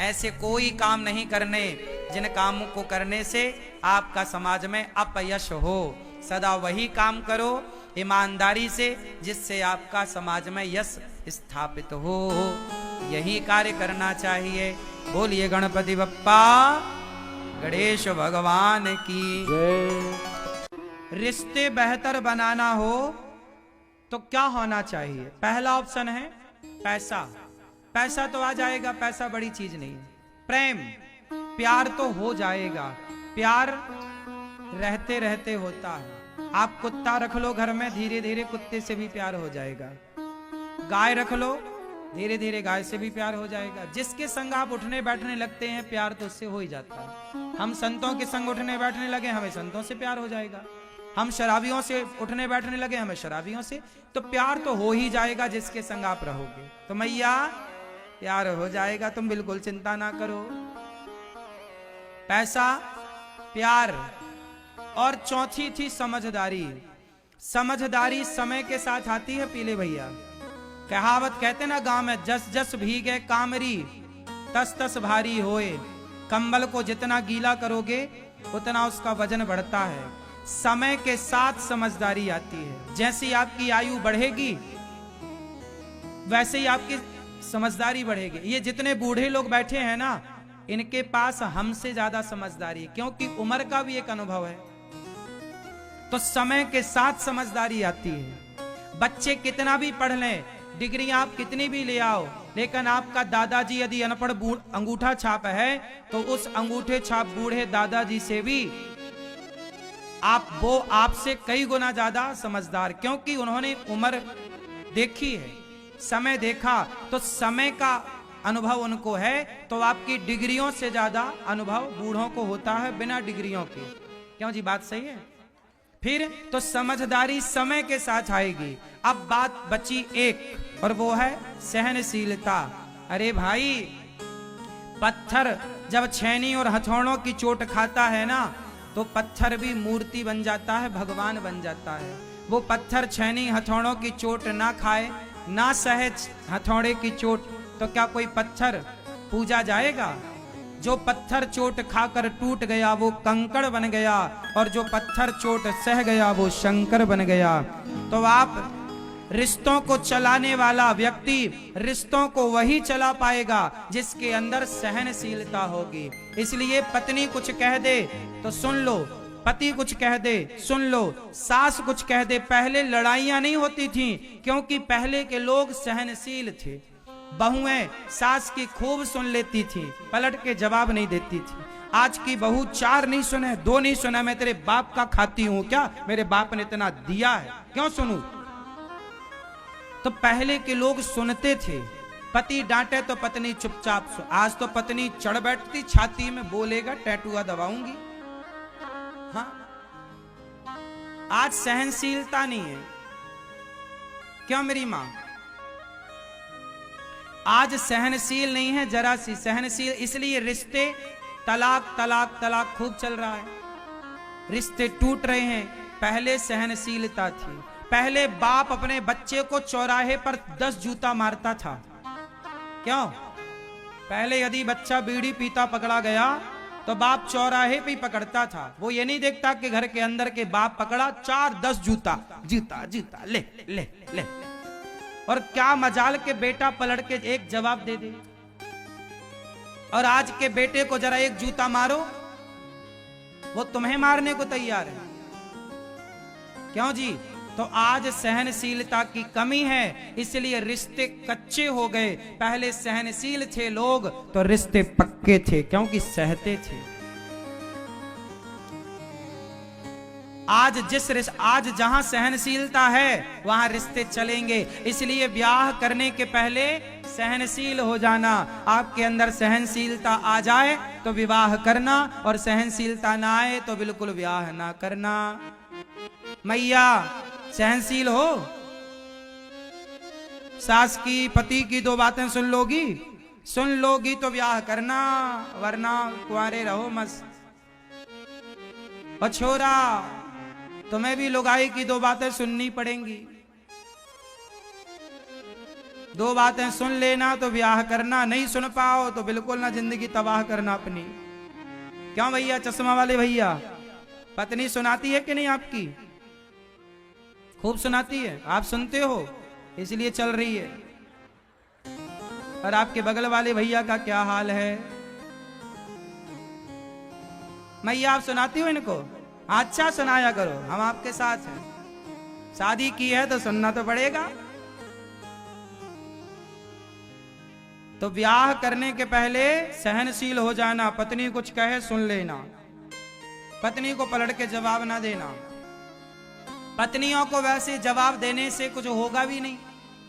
ऐसे कोई काम नहीं करने जिन कामों को करने से आपका समाज में अपयश हो। सदा वही काम करो ईमानदारी से जिससे आपका समाज में यश स्थापित हो। यही कार्य करना चाहिए। बोलिए गणपति बप्पा गणेश भगवान की जय। रिश्ते बेहतर बनाना हो तो क्या होना चाहिए? पहला ऑप्शन है पैसा। पैसा तो आ जाएगा, पैसा बड़ी चीज नहीं है। प्रेम, प्यार तो हो जाएगा। प्यार रहते रहते होता है। आप कुत्ता रख लो घर में, धीरे धीरे कुत्ते से भी प्यार हो जाएगा। गाय रख लो, धीरे धीरे गाय से भी प्यार हो जाएगा। जिसके संग आप उठने बैठने लगते हैं प्यार तो उससे हो ही जाता है। हम संतों के संग उठने बैठने लगे, हमें संतों से प्यार हो जाएगा। हम शराबियों से उठने बैठने लगे, हमें शराबियों से। तो प्यार तो हो ही जाएगा जिसके संग आप रहोगे। तो मैया प्यार हो जाएगा, तुम बिल्कुल चिंता ना करो। पैसा, प्यार और चौथी थी समझदारी। समझदारी समय के साथ आती है पीले भैया। कहावत कहते ना गांव में, जस जस भीगे कामरी तस तस भारी होए। कंबल को जितना गीला करोगे उतना उसका वजन बढ़ता है। समय के साथ समझदारी आती है। जैसी आपकी आयु बढ़ेगी वैसे ही आपकी समझदारी बढ़ेगी। ये जितने बूढ़े लोग बैठे हैं ना, इनके पास हमसे ज्यादा समझदारी है, क्योंकि उम्र का भी एक अनुभव है। तो समय के साथ समझदारी आती है। बच्चे कितना भी पढ़ लें, डिग्री आप कितनी भी ले आओ, लेकिन आपका दादाजी यदि अनपढ़ अंगूठा छाप है तो उस अंगूठे छाप बूढ़े दादाजी से भी वो आपसे कई गुना ज्यादा समझदार, क्योंकि उन्होंने उम्र देखी है, समय देखा। तो समय का अनुभव उनको है, तो आपकी डिग्रियों से ज्यादा अनुभव बूढ़ों को होता है बिना डिग्रियों के। क्यों जी, बात सही है? फिर तो समझदारी समय के साथ आएगी। अब बात बची एक, और वो है सहनशीलता। अरे भाई, पत्थर जब छेनी और हथौड़ों की चोट खाता है ना, तो पत्थर भी मूर्ति बन जाता है, भगवान बन जाता है। वो पत्थर छेनी हथौड़ों की चोट ना खाए, ना सहे हथौड़े की चोट, तो क्या कोई पत्थर पूजा जाएगा? जो पत्थर चोट खाकर टूट गया वो कंकड़ बन गया, और जो पत्थर चोट सह गया वो शंकर बन गया। तो आप रिश्तों को चलाने वाला व्यक्ति रिश्तों को वही चला पाएगा जिसके अंदर सहनशीलता होगी। इसलिए पत्नी कुछ कह दे तो सुन लो, पति कुछ कह दे सुन लो, सास कुछ कह दे। पहले लड़ाइयां नहीं होती थी, क्योंकि पहले के लोग सहनशील थे। बहुएं सास की खूब सुन लेती थी, पलट के जवाब नहीं देती थी। आज की बहू 4 नहीं सुने, 2 नहीं सुना, मैं तेरे बाप का खाती हूं क्या, मेरे बाप ने इतना दिया है, क्यों सुनूं? तो पहले के लोग सुनते थे। पति डांटे तो पत्नी चुपचाप सो। आज तो पत्नी चढ़ बैठती छाती में, बोलेगा टैटुआ दबाऊंगी। हाँ, आज सहनशीलता नहीं है। क्यों मेरी मां? आज सहनशील नहीं है जरा सी। सहनशील इसलिए रिश्ते तलाक तलाक तलाक खूब चल रहा है, रिश्ते टूट रहे हैं। पहले सहनशीलता थी। पहले बाप अपने बच्चे को चौराहे पर 10 जूता मारता था। क्यों? पहले यदि बच्चा बीड़ी पीता पकड़ा गया तो बाप चौराहे पे ही पकड़ता था। वो ये नहीं देखता कि घर के अंदर के बाप पकड़ा, 4-10 जूता, जूता जूता ले ले ले। और क्या मजाल के बेटा पलट के एक जवाब दे दे। और आज के बेटे को जरा एक जूता मारो, वो तुम्हें मारने को तैयार है। क्यों जी? तो आज सहनशीलता की कमी है, इसलिए रिश्ते कच्चे हो गए। पहले सहनशील थे लोग तो रिश्ते पक्के थे, क्योंकि सहते थे। आज जहां सहनशीलता है वहां रिश्ते चलेंगे। इसलिए ब्याह करने के पहले सहनशील हो जाना। आपके अंदर सहनशीलता आ जाए तो विवाह करना, और सहनशीलता ना आए तो बिल्कुल ब्याह ना करना। मैया सहनशील हो, सास की पति की दो बातें सुन लोगी तो ब्याह करना, वरना कुंवारे रहो मस्त। और छोरा तुम्हें भी लुगाई की दो बातें सुननी पड़ेंगी। दो बातें सुन लेना तो ब्याह करना, नहीं सुन पाओ तो बिल्कुल ना जिंदगी तबाह करना अपनी। क्यों भैया, चश्मा वाले भैया, पत्नी सुनाती है कि नहीं आपकी? खूब सुनाती है, आप सुनते हो इसलिए चल रही है। और आपके बगल वाले भैया का क्या हाल है? मैया आप सुनाती हो इनको? अच्छा सुनाया करो, हम आपके साथ हैं। शादी की है तो सुनना तो पड़ेगा। तो ब्याह करने के पहले सहनशील हो जाना। पत्नी कुछ कहे सुन लेना, पत्नी को पलट के जवाब ना देना। पत्नियों को वैसे जवाब देने से कुछ होगा भी नहीं।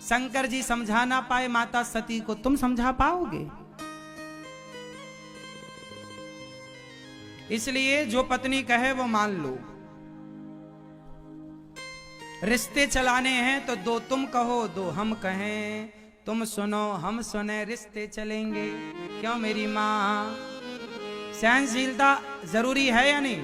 शंकर जी समझा ना पाए माता सती को, तुम समझा पाओगे? इसलिए जो पत्नी कहे वो मान लो। रिश्ते चलाने हैं तो दो तुम कहो दो हम कहें, तुम सुनो हम सुने, रिश्ते चलेंगे। क्यों मेरी माँ? सहनशीलता जरूरी है या नहीं?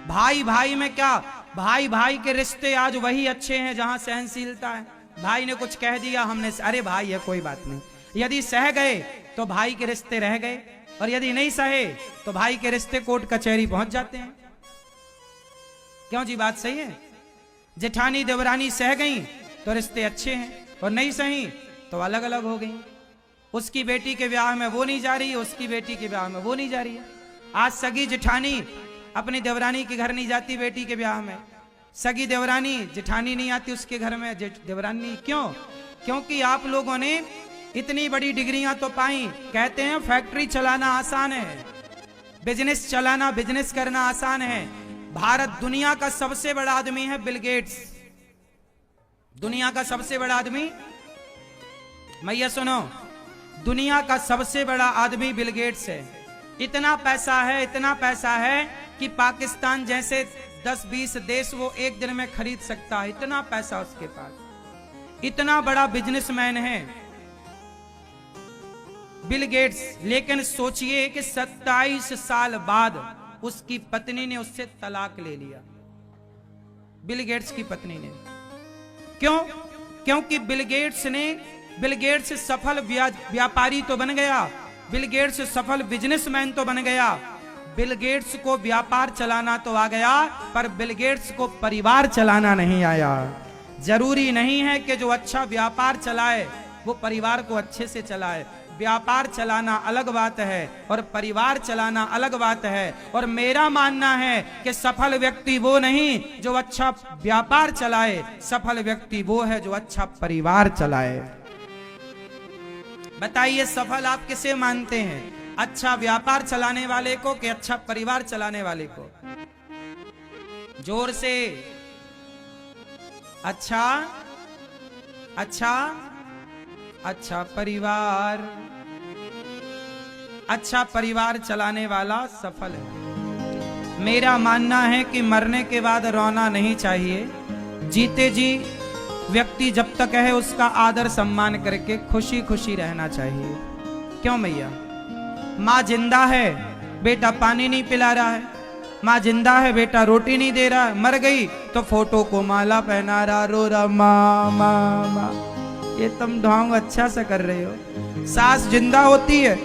भाई भाई में क्या, भाई भाई के रिश्ते आज वही अच्छे हैं जहां सहनशीलता है। भाई ने कुछ कह दिया, हमने अरे भाई है कोई बात नहीं, यदि सह गए तो भाई के रिश्ते रह गए, और यदि नहीं सहे तो भाई के रिश्ते कोर्ट कचहरी पहुंच जाते हैं। क्यों जी, बात सही है? जेठानी देवरानी सह गई तो रिश्ते अच्छे हैं, और नहीं सही तो अलग अलग हो गई। उसकी बेटी के ब्याह में वो नहीं जा रही, उसकी बेटी के ब्याह में वो नहीं जा रही है। आज सगी जेठानी अपनी देवरानी के घर नहीं जाती बेटी के ब्याह में, सगी देवरानी जेठानी नहीं आती उसके घर में देवरानी। क्यों? क्योंकि आप लोगों ने इतनी बड़ी डिग्रियां तो पाई। कहते हैं फैक्ट्री चलाना आसान है, बिजनेस चलाना, बिजनेस करना आसान है। भारत दुनिया का सबसे बड़ा आदमी है बिल गेट्स। दुनिया का सबसे बड़ा आदमी, मैया सुनो, दुनिया का सबसे बड़ा आदमी बिल गेट्स है। इतना पैसा है, इतना पैसा है कि पाकिस्तान जैसे 10-20 देश वो एक दिन में खरीद सकता है। इतना पैसा उसके पास, इतना बड़ा बिजनेसमैन है बिल गेट्स। लेकिन सोचिए कि 27 साल बाद उसकी पत्नी ने उससे तलाक ले लिया, बिल गेट्स की पत्नी ने। क्यों? क्योंकि बिल गेट्स सफल व्यापारी तो बन गया, बिल गेट्स सफल बिजनेसमैन तो बन गया। बिल गेट्स को व्यापार चलाना तो आ गया, पर बिल गेट्स को परिवार चलाना नहीं आया। जरूरी नहीं है कि जो अच्छा व्यापार चलाए वो परिवार को अच्छे से चलाए। व्यापार चलाना अलग बात है और परिवार चलाना अलग बात है। और मेरा मानना है कि सफल व्यक्ति वो नहीं जो अच्छा व्यापार चलाए, सफल व्यक्ति वो है जो अच्छा परिवार चलाए। बताइए सफल आप किसे मानते हैं? अच्छा व्यापार चलाने वाले को कि अच्छा परिवार चलाने वाले को? जोर से। अच्छा अच्छा अच्छा परिवार, अच्छा परिवार चलाने वाला सफल है। मेरा मानना है कि मरने के बाद रोना नहीं चाहिए। जीते जी व्यक्ति जब तक है उसका आदर सम्मान करके खुशी खुशी रहना चाहिए। क्यों मैया? माँ जिंदा है, बेटा पानी नहीं पिला रहा है, माँ जिंदा है, बेटा रोटी नहीं दे रहा है, मर गई तो फोटो को माला पहना रहा, रो रहा माँ माँ माँ। ये तुम ढोंग अच्छा से कर रहे हो। सास जिंदा होती है,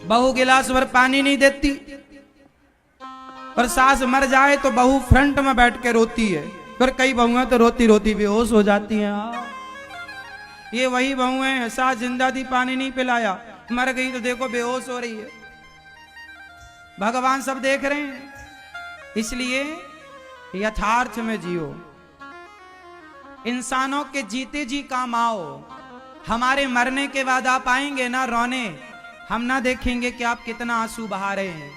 बहू गिलास भर पानी नहीं देती, और सास मर जाए तो बहू फ्रंट में बैठ के रोती है। फिर कई बहुएं तो रोती रोती बेहोश हो जाती हैं। ये वही बहुएं हैं, सास जिंदा थी पानी नहीं पिलाया, मर गई तो देखो बेहोश हो रही है। भगवान सब देख रहे हैं। इसलिए यथार्थ में जियो, इंसानों के जीते जी काम आओ। हमारे मरने के बाद आप आएंगे ना रोने, हम ना देखेंगे कि आप कितना आंसू बहा रहे हैं,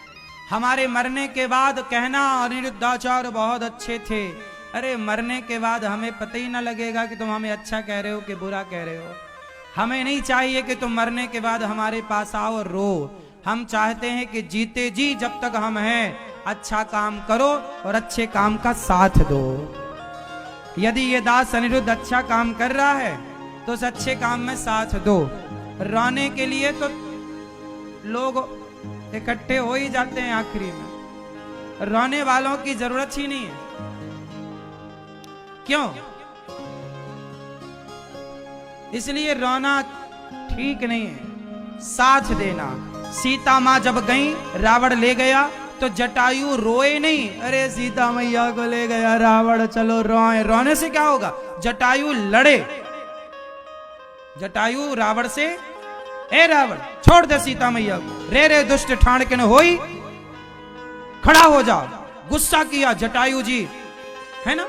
हमारे मरने के बाद कहना अनिरुद्धाचार्य बहुत अच्छे थे। अरे मरने के बाद हमें पता ही ना लगेगा कि तुम हमें अच्छा कह रहे हो कि बुरा कह रहे हो। हमें नहीं चाहिए कि तुम मरने के बाद हमारे पास आओ और रो। हम चाहते हैं कि जीते जी जब तक हम हैं अच्छा काम करो और अच्छे काम का साथ दो। यदि ये दास अनिरुद्ध अच्छा काम कर रहा है तो उस अच्छे काम में साथ दो। रोने के लिए तो लोग इकट्ठे हो ही जाते हैं आखिरी में, रोने वालों की जरूरत ही नहीं है। क्यों? इसलिए रोना ठीक नहीं है, साथ देना। सीता मां जब गई, रावण ले गया तो जटायु रोए नहीं, अरे सीता मैया को ले गया रावण चलो रोए। रोने से क्या होगा? जटायु लड़े। जटायु रावण से, ए रावण छोड़ दे सीता मैया को, रे रे दुष्ट ठाण के न होई, खड़ा हो जाओ। गुस्सा किया जटायु जी, है ना?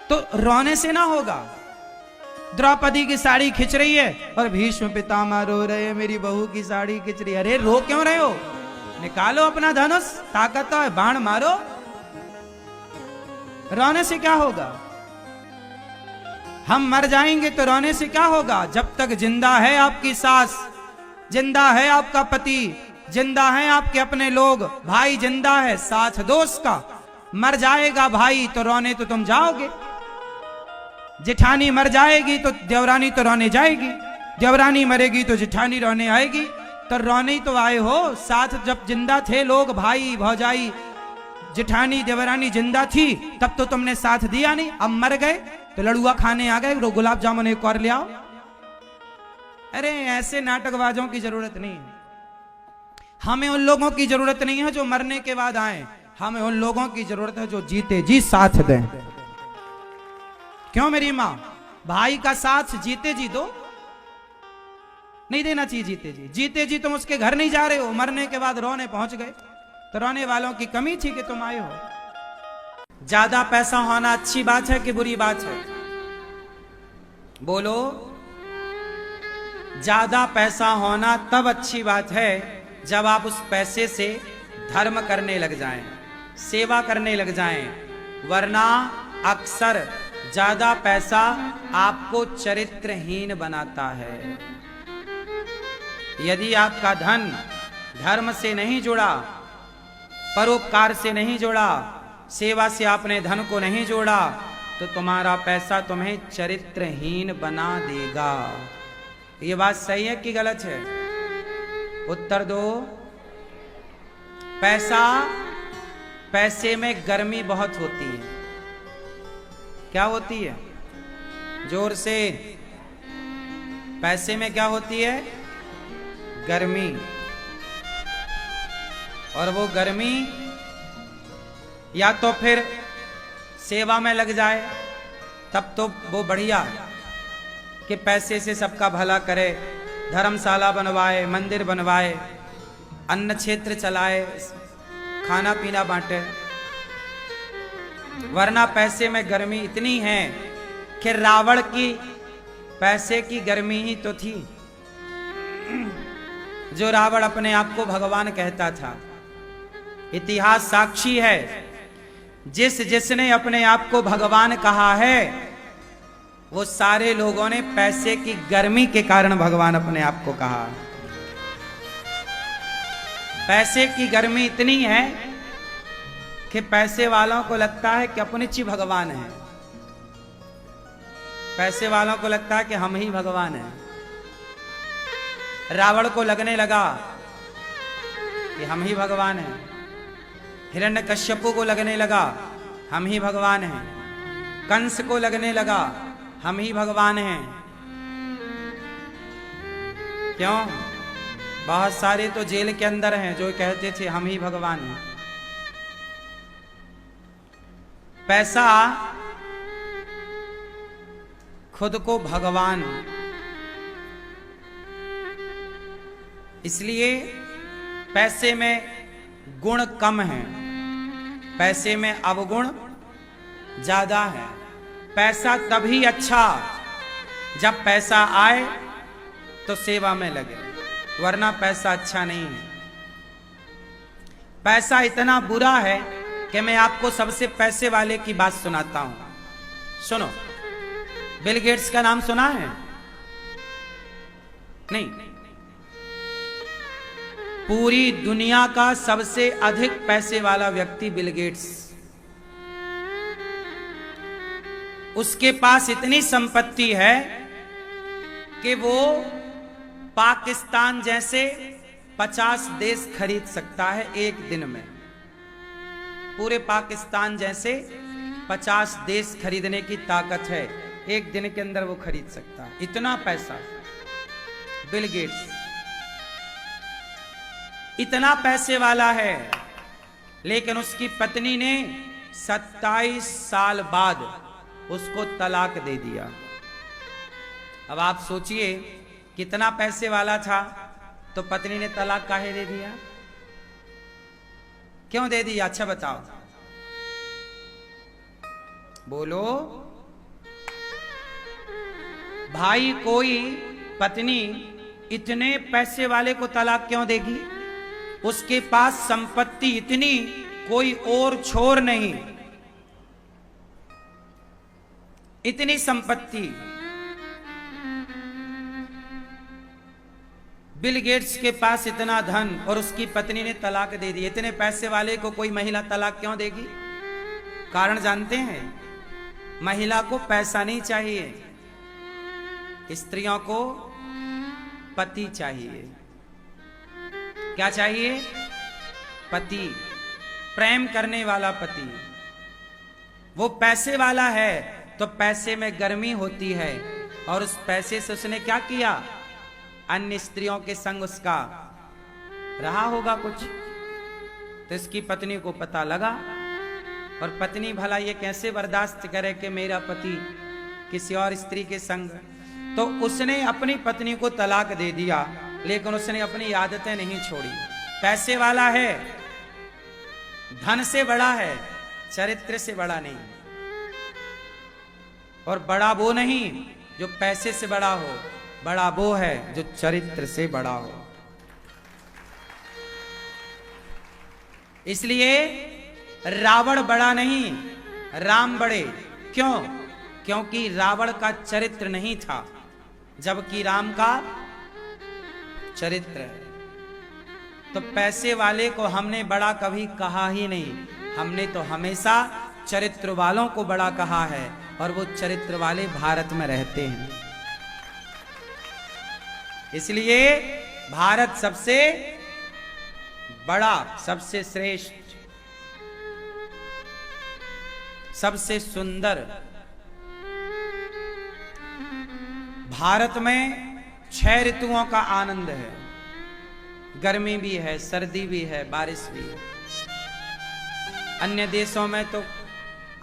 तो रोने से ना होगा। द्रौपदी की साड़ी खिंच रही है और भीष्म पितामह रो रहे हैं, मेरी बहू की साड़ी खिंच रही है। अरे रो क्यों रहे हो? निकालो अपना धनुष, ताकत है, बाण मारो। रोने से क्या होगा? हम मर जाएंगे तो रोने से क्या होगा? जब तक जिंदा है आपकी सास, जिंदा है आपका पति, जिंदा है आपके अपने लोग, भाई जिंदा है, साथ दो उसका। मर जाएगा भाई तो रोने तो तुम जाओगे। जेठानी मर जाएगी तो देवरानी तो रोने जाएगी, देवरानी मरेगी तो जेठानी रोने आएगी। तो रोने ही तो आए हो। साथ जब जिंदा थे लोग, भाई भौजाई, जेठानी देवरानी जिंदा थी, तब तो तुमने साथ दिया नहीं। अब मर गए तो लड़ुआ खाने आ गए, गुलाब जामुन एक और ले आओ। अरे ऐसे नाटकबाजों की जरूरत नहीं है। हमें उन लोगों की जरूरत नहीं है जो मरने के बाद आए, हमें उन लोगों की जरूरत है जो जीते जी साथ दें। क्यों मेरी मां? भाई का साथ जीते जी दो, नहीं देना चाहिए जीते जी। जीते जी तुम उसके घर नहीं जा रहे हो, मरने के बाद रोने पहुंच गए, तो रोने वालों की कमी थी कि तुम आए हो। ज्यादा पैसा होना अच्छी बात है कि बुरी बात है? बोलो। ज्यादा पैसा होना तब अच्छी बात है जब आप उस पैसे से धर्म करने लग जाएं, सेवा करने लग जाएं। वरना अक्सर ज्यादा पैसा आपको चरित्रहीन बनाता है। यदि आपका धन धर्म से नहीं जुड़ा, परोपकार से नहीं जुड़ा, सेवा से आपने धन को नहीं जोड़ा, तो तुम्हारा पैसा तुम्हें चरित्रहीन बना देगा। ये बात सही है कि गलत है? उत्तर दो। पैसे में गर्मी बहुत होती है। क्या होती है? जोर से। पैसे में क्या होती है? गर्मी। और वो गर्मी या तो फिर सेवा में लग जाए, तब तो वो बढ़िया है कि पैसे से सबका भला करे, धर्मशाला बनवाए, मंदिर बनवाए, अन्न क्षेत्र चलाए, खाना पीना बांटे। वरना पैसे में गर्मी इतनी है कि रावण की पैसे की गर्मी ही तो थी, जो रावण अपने आप को भगवान कहता था। इतिहास साक्षी है, जिसने अपने आप को भगवान कहा है, वो सारे लोगों ने पैसे की गर्मी के कारण भगवान अपने आप को कहा। पैसे की गर्मी इतनी है कि पैसे वालों को लगता है कि अपने ची भगवान है। पैसे वालों को लगता है कि हम ही भगवान हैं। रावण को लगने लगा कि हम ही भगवान हैं। हिरण्यकश्यपु को लगने लगा हम ही भगवान हैं। कंस को लगने लगा हम ही भगवान हैं। क्यों? बहुत सारे तो जेल के अंदर हैं जो कहते थे हम ही भगवान हैं। पैसा खुद को भगवान, इसलिए पैसे में गुण कम है, पैसे में अवगुण ज्यादा है। पैसा तभी अच्छा जब पैसा आए तो सेवा में लगे, वरना पैसा अच्छा नहीं है। पैसा इतना बुरा है कि मैं आपको सबसे पैसे वाले की बात सुनाता हूं। सुनो, बिल गेट्स का नाम सुना है? नहीं। पूरी दुनिया का सबसे अधिक पैसे वाला व्यक्ति बिल गेट्स। उसके पास इतनी संपत्ति है कि वो पाकिस्तान जैसे 50 देश खरीद सकता है एक दिन में। पूरे पाकिस्तान जैसे 50 देश खरीदने की ताकत है, एक दिन के अंदर वो खरीद सकता है। इतना पैसा बिल गेट्स, इतना पैसे वाला है। लेकिन उसकी पत्नी ने 27 साल बाद उसको तलाक दे दिया। अब आप सोचिए कितना पैसे वाला था, तो पत्नी ने तलाक काहे दे दिया? क्यों दे दिया? अच्छा बताओ, बोलो भाई। कोई पत्नी इतने पैसे वाले को तलाक क्यों देगी? उसके पास संपत्ति इतनी कोई और छोर नहीं, इतनी संपत्ति। बिल गेट्स के पास इतना धन और उसकी पत्नी ने तलाक दे दी। इतने पैसे वाले को कोई महिला तलाक क्यों देगी? कारण जानते हैं? महिला को पैसा नहीं चाहिए, स्त्रियों को पति चाहिए। क्या चाहिए? पति, प्रेम करने वाला पति। वो पैसे वाला है तो पैसे में गर्मी होती है, और उस पैसे से उसने क्या किया? अन्य स्त्रियों के संग उसका रहा होगा कुछ। तो इसकी पत्नी को पता लगा, और पत्नी भला ये कैसे बर्दाश्त करे कि मेरा पति किसी और स्त्री के संग। तो उसने अपनी पत्नी को तलाक दे दिया, लेकिन उसने अपनी आदतें नहीं छोड़ी। पैसे वाला है, धन से बड़ा है, चरित्र से बड़ा नहीं। और बड़ा वो नहीं जो पैसे से बड़ा हो, बड़ा वो है जो चरित्र से बड़ा हो। इसलिए रावण बड़ा नहीं, राम बड़े। क्यों? क्योंकि रावण का चरित्र नहीं था, जबकि राम का चरित्र है। तो पैसे वाले को हमने बड़ा कभी कहा ही नहीं, हमने तो हमेशा चरित्र वालों को बड़ा कहा है, और वो चरित्र वाले भारत में रहते हैं। इसलिए भारत सबसे बड़ा, सबसे श्रेष्ठ, सबसे सुंदर। भारत में 6 ऋतुओं का आनंद है। गर्मी भी है, सर्दी भी है, बारिश भी है। अन्य देशों में तो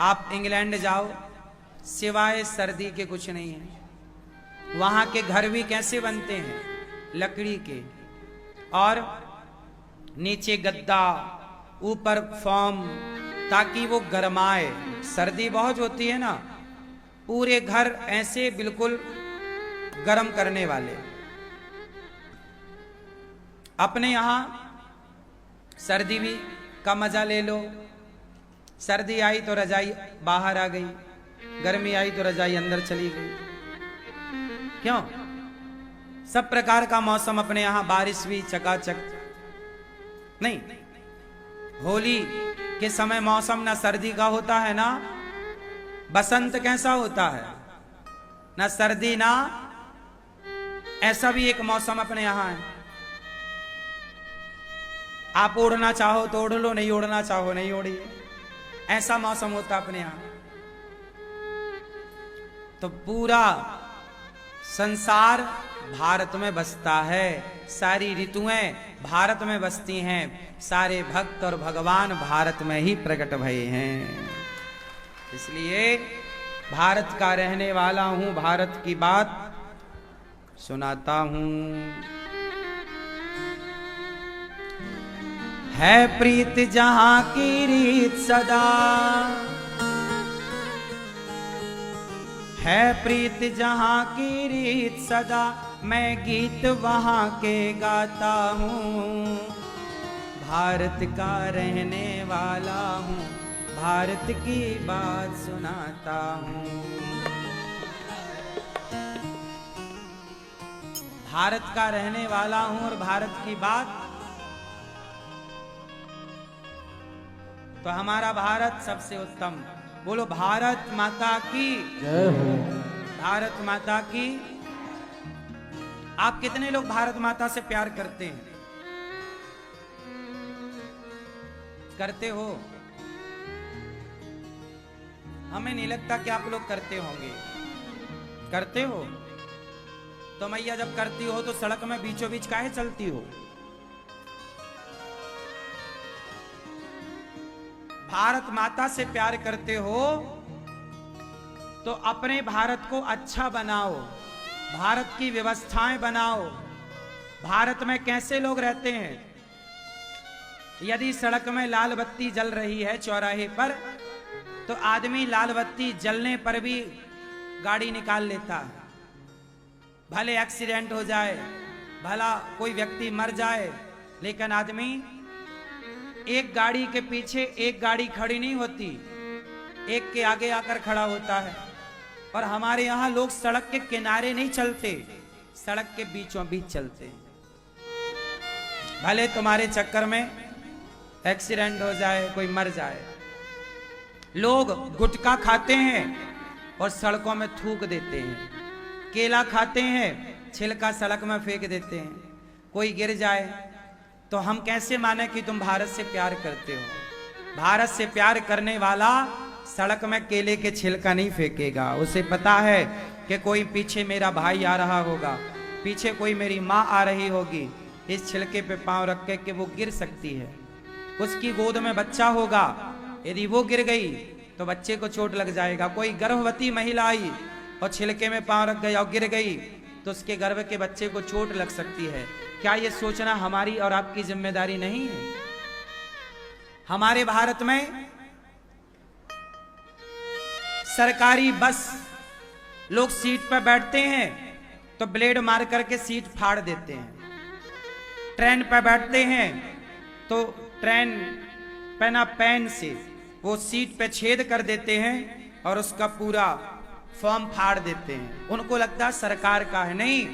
आप इंग्लैंड जाओ, सिवाय सर्दी के कुछ नहीं है। वहां के घर भी कैसे बनते हैं? लकड़ी के, और नीचे गद्दा, ऊपर फोम, ताकि वो गरमाए। सर्दी बहुत होती है ना, पूरे घर ऐसे बिल्कुल गर्म करने वाले। अपने यहां सर्दी भी का मजा ले लो। सर्दी आई तो रजाई बाहर आ गई, गर्मी आई तो रजाई अंदर चली गई। क्यों? सब प्रकार का मौसम अपने यहां, बारिश भी चकाचक नहीं। होली के समय मौसम ना सर्दी का होता है, ना बसंत कैसा होता है, ना सर्दी, ना ऐसा भी एक मौसम अपने यहां है। आप ओढ़ना चाहो तो ओढ़ लो, नहीं ओढ़ना चाहो नहीं ओढ़िए, ऐसा मौसम होता अपने यहां। तो पूरा संसार भारत में बसता है, सारी ऋतुएं भारत में बसती हैं, सारे भक्त और भगवान भारत में ही प्रकट भये हैं। इसलिए भारत का रहने वाला हूं, भारत की बात सुनाता हूं। है प्रीत जहां की रीत सदा, है प्रीत जहां की रीत सदा, मैं गीत वहां के गाता हूँ। भारत का रहने वाला हूँ, भारत की बात सुनाता हूँ। भारत का रहने वाला हूँ और भारत की बात, तो हमारा भारत सबसे उत्तम। बोलो भारत माता की जय हो। भारत माता की। आप कितने लोग भारत माता से प्यार करते हैं? करते हो? हमें नहीं लगता कि आप लोग करते होंगे। करते हो? तो मैया जब करती हो तो सड़क में बीचों बीच काहे चलती हो? भारत माता से प्यार करते हो तो अपने भारत को अच्छा बनाओ, भारत की व्यवस्थाएं बनाओ। भारत में कैसे लोग रहते हैं? यदि सड़क में लाल बत्ती जल रही है चौराहे पर, तो आदमी लाल बत्ती जलने पर भी गाड़ी निकाल लेता है। भले एक्सीडेंट हो जाए, भला कोई व्यक्ति मर जाए, लेकिन आदमी एक गाड़ी के पीछे एक गाड़ी खड़ी नहीं होती, एक के आगे आकर खड़ा होता है। और हमारे यहां लोग सड़क के किनारे नहीं चलते, सड़क के बीचों बीच चलते। भले तुम्हारे चक्कर में एक्सीडेंट हो जाए, कोई मर जाए। लोग गुटखा खाते हैं और सड़कों में थूक देते हैं, केला खाते हैं, छिलका सड़क में फेंक देते हैं। कोई गिर जाए तो हम कैसे माने कि तुम भारत से प्यार करते हो? भारत से प्यार करने वाला सड़क में केले के छिलका नहीं फेंकेगा। उसे पता है कि कोई पीछे मेरा भाई आ रहा होगा, पीछे कोई मेरी माँ आ रही होगी, इस छिलके पे पांव रख के वो गिर सकती है। उसकी गोद में बच्चा होगा, यदि वो गिर गई तो बच्चे को चोट लग जाएगा। कोई गर्भवती महिला आई और छिलके में पांव रख गई और गिर गई तो उसके गर्भ के बच्चे को चोट लग सकती है। क्या ये सोचना हमारी और आपकी जिम्मेदारी नहीं है? हमारे भारत में सरकारी बस, लोग सीट पर बैठते हैं तो ब्लेड मार करके सीट फाड़ देते हैं। ट्रेन पर बैठते हैं तो ट्रेन पेना पेन से वो सीट पे छेद कर देते हैं और उसका पूरा फॉर्म फाड़ देते हैं। उनको लगता है सरकार का है। नहीं,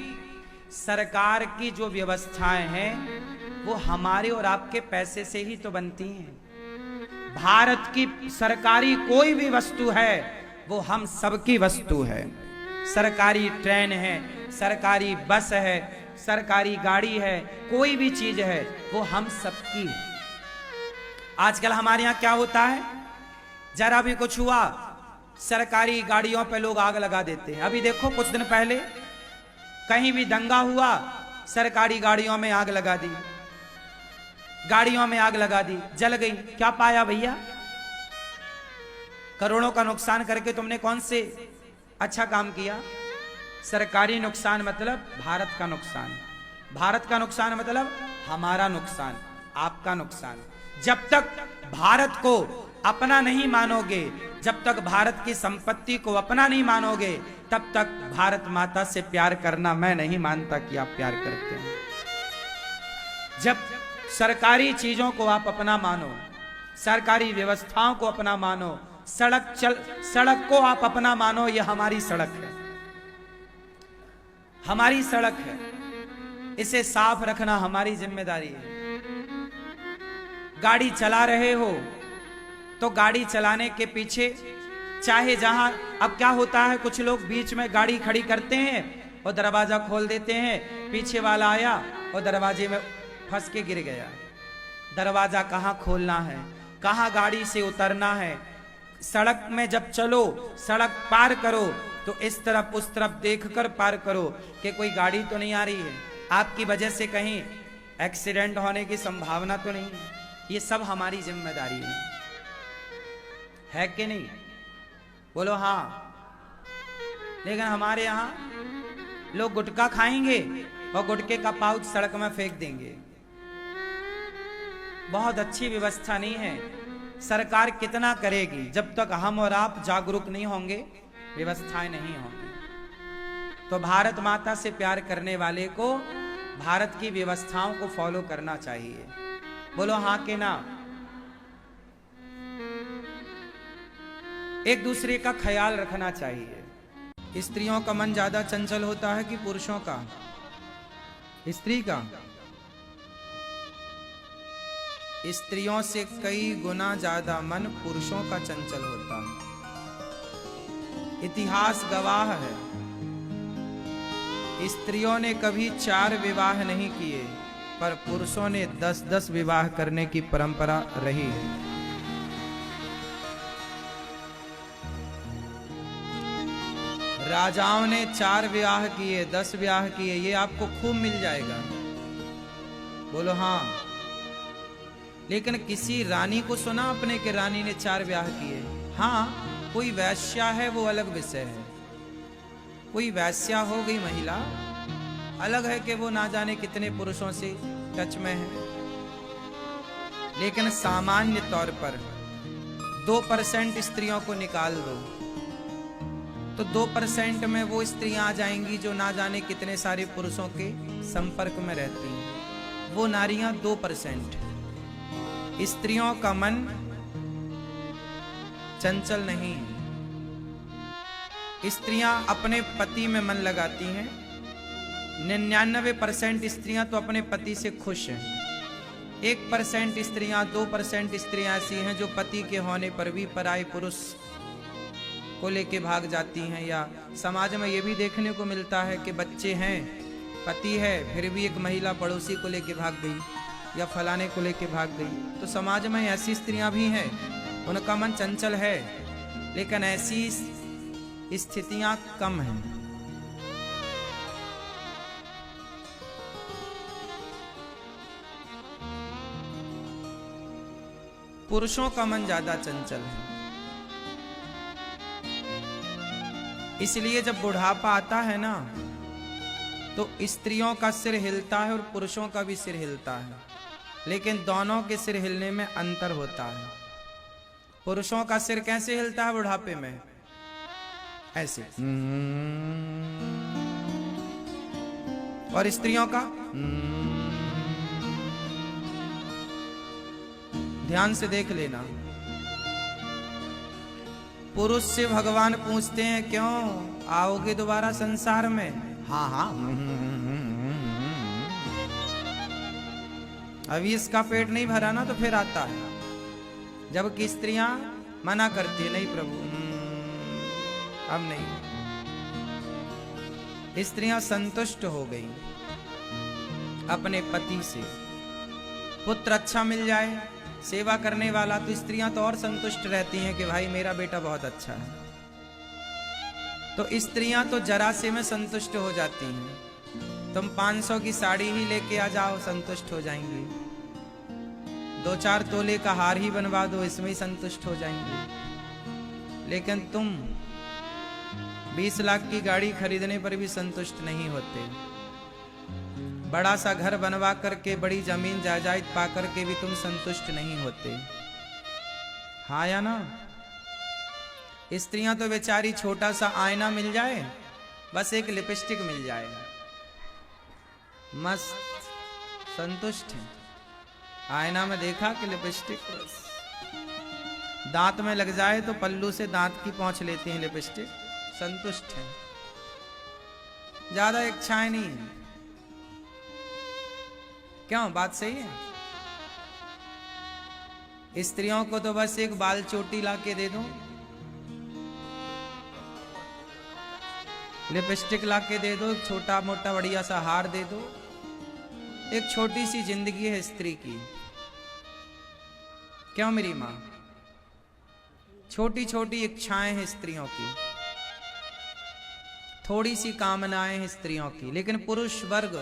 सरकार की जो व्यवस्थाएं हैं वो हमारे और आपके पैसे से ही तो बनती हैं। भारत की सरकारी कोई भी वस्तु है वो हम सबकी वस्तु है। सरकारी ट्रेन है, सरकारी बस है, सरकारी गाड़ी है, कोई भी चीज है वो हम सबकी है। आजकल हमारे यहाँ क्या होता है, जरा भी कुछ हुआ सरकारी गाड़ियों पे लोग आग लगा देते हैं। अभी देखो कुछ दिन पहले कहीं भी दंगा हुआ, सरकारी गाड़ियों में आग लगा दी, गाड़ियों में आग लगा दी, जल गई। क्या पाया भैया? करोड़ों का नुकसान करके तुमने कौन से अच्छा काम किया? सरकारी नुकसान मतलब भारत का नुकसान, भारत का नुकसान मतलब हमारा नुकसान, आपका नुकसान। जब तक भारत को अपना नहीं मानोगे, जब तक भारत की संपत्ति को अपना नहीं मानोगे, तब तक भारत माता से प्यार करना मैं नहीं मानता कि आप प्यार करते हैं। जब सरकारी चीजों को आप अपना मानो, सरकारी व्यवस्थाओं को अपना मानो, सड़क को आप अपना मानो, यह हमारी सड़क है, हमारी सड़क है, इसे साफ रखना हमारी जिम्मेदारी है। गाड़ी चला रहे हो तो गाड़ी चलाने के पीछे चाहे जहां, अब क्या होता है कुछ लोग बीच में गाड़ी खड़ी करते हैं और दरवाजा खोल देते हैं, पीछे वाला आया और दरवाजे में फंस के गिर गया। दरवाजा कहां खोलना है, कहां गाड़ी से उतरना है। सड़क में जब चलो, सड़क पार करो तो इस तरफ उस तरफ देखकर पार करो कि कोई गाड़ी तो नहीं आ रही है, आपकी वजह से कहीं एक्सीडेंट होने की संभावना तो नहीं है। ये सब हमारी जिम्मेदारी है कि नहीं? बोलो हाँ। लेकिन हमारे यहां लोग गुटखा खाएंगे और गुटखे का पाउच सड़क में फेंक देंगे। बहुत अच्छी व्यवस्था नहीं है। सरकार कितना करेगी, जब तक हम और आप जागरूक नहीं होंगे व्यवस्थाएं नहीं होंगी। तो भारत माता से प्यार करने वाले को भारत की व्यवस्थाओं को फॉलो करना चाहिए। बोलो हाँ के ना। एक दूसरे का ख्याल रखना चाहिए। स्त्रियों का मन ज्यादा चंचल होता है कि पुरुषों का? स्त्री का। स्त्रियों से कई गुना ज्यादा मन पुरुषों का चंचल होता है। इतिहास गवाह है, स्त्रियों ने कभी 4 विवाह नहीं किए, पर पुरुषों ने 10-10 विवाह करने की परंपरा रही है। राजाओं ने 4 विवाह किए, 10 विवाह किए, ये आपको खूब मिल जाएगा। बोलो हाँ। लेकिन किसी रानी को सुना अपने कि रानी ने 4 विवाह किए? हाँ, कोई वैश्या है वो अलग विषय है। कोई वैश्या हो गई महिला, अलग है कि वो ना जाने कितने पुरुषों से टच में है। लेकिन सामान्य तौर पर 2% स्त्रियों को निकाल दो तो 2% में वो स्त्रियां आ जाएंगी जो ना जाने कितने सारे पुरुषों के संपर्क में रहती हैं। वो नारियां 2%। स्त्रियों का मन चंचल नहीं। स्त्रियां अपने पति में मन लगाती हैं। 99% स्त्रियां तो अपने पति से खुश हैं। 1% स्त्रियां, 2% स्त्रियां ऐसी हैं जो पति के होने पर भी पराये पुरुष को लेके भाग जाती हैं। या समाज में ये भी देखने को मिलता है कि बच्चे हैं, पति है, फिर भी एक महिला पड़ोसी को लेके भाग गई या फलाने को लेके भाग गई। तो समाज में ऐसी स्त्रियां भी हैं, उनका मन चंचल है, लेकिन ऐसी स्थितियां कम हैं। पुरुषों का मन ज्यादा चंचल है। इसलिए जब बुढ़ापा आता है ना, तो स्त्रियों का सिर हिलता है और पुरुषों का भी सिर हिलता है, लेकिन दोनों के सिर हिलने में अंतर होता है। पुरुषों का सिर कैसे हिलता है बुढ़ापे में? ऐसे। और स्त्रियों का ध्यान से देख लेना। पुरुष से भगवान पूछते हैं, क्यों आओगे दोबारा संसार में? हाँ हाँ, अभी इसका पेट नहीं भरा ना तो फिर आता है। जबकि स्त्रियां मना करती है, नहीं प्रभु अब नहीं। स्त्रियां संतुष्ट हो गई अपने पति से। पुत्र अच्छा मिल जाए, सेवा करने वाला, तो स्त्रियां तो और संतुष्ट रहती हैं कि भाई मेरा बेटा बहुत अच्छा है। तो स्त्रियां तो जरा से में संतुष्ट हो जाती हैं। तुम 500 की साड़ी ही लेके आ जाओ, संतुष्ट हो जाएंगी। 2-4 तोले का हार ही बनवा दो, इसमें ही संतुष्ट हो जाएंगी। लेकिन तुम 20 लाख की गाड़ी खरीदने पर भी संतुष्ट नहीं होते। बड़ा सा घर बनवा करके, बड़ी जमीन जायदाद पा करके भी तुम संतुष्ट नहीं होते। हाँ या ना? स्त्रियां तो बेचारी छोटा सा आईना मिल जाए, बस एक लिपस्टिक मिल जाए, मस्त संतुष्ट है। आईना में देखा कि लिपस्टिक, दांत में लग जाए तो पल्लू से दांत की पोंछ लेती हैं लिपस्टिक, संतुष्ट है। ज्यादा इच्छाएं नहीं है। क्यों? बात सही है। स्त्रियों को तो बस एक बाल चोटी लाके दे दो, लिपस्टिक लाके दे दो, छोटा मोटा बढ़िया सा हार दे दो। एक छोटी सी जिंदगी है स्त्री की। क्यों मेरी मां? छोटी छोटी इच्छाएं हैं स्त्रियों की, थोड़ी सी कामनाएं हैं स्त्रियों की। लेकिन पुरुष वर्ग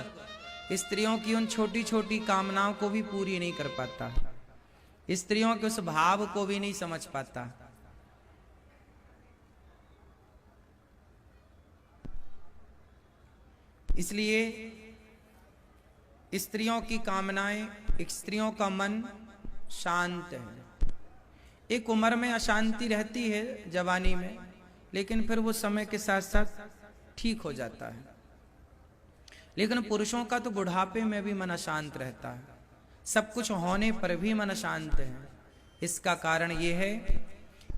स्त्रियों की उन छोटी छोटी कामनाओं को भी पूरी नहीं कर पाता, स्त्रियों के उस भाव को भी नहीं समझ पाता। इसलिए स्त्रियों की कामनाएं, स्त्रियों का मन शांत है। एक उम्र में अशांति रहती है, जवानी में, लेकिन फिर वो समय के साथ साथ ठीक हो जाता है। लेकिन पुरुषों का तो बुढ़ापे में भी मन अशांत रहता है। सब कुछ होने पर भी मन शांत है। इसका कारण यह है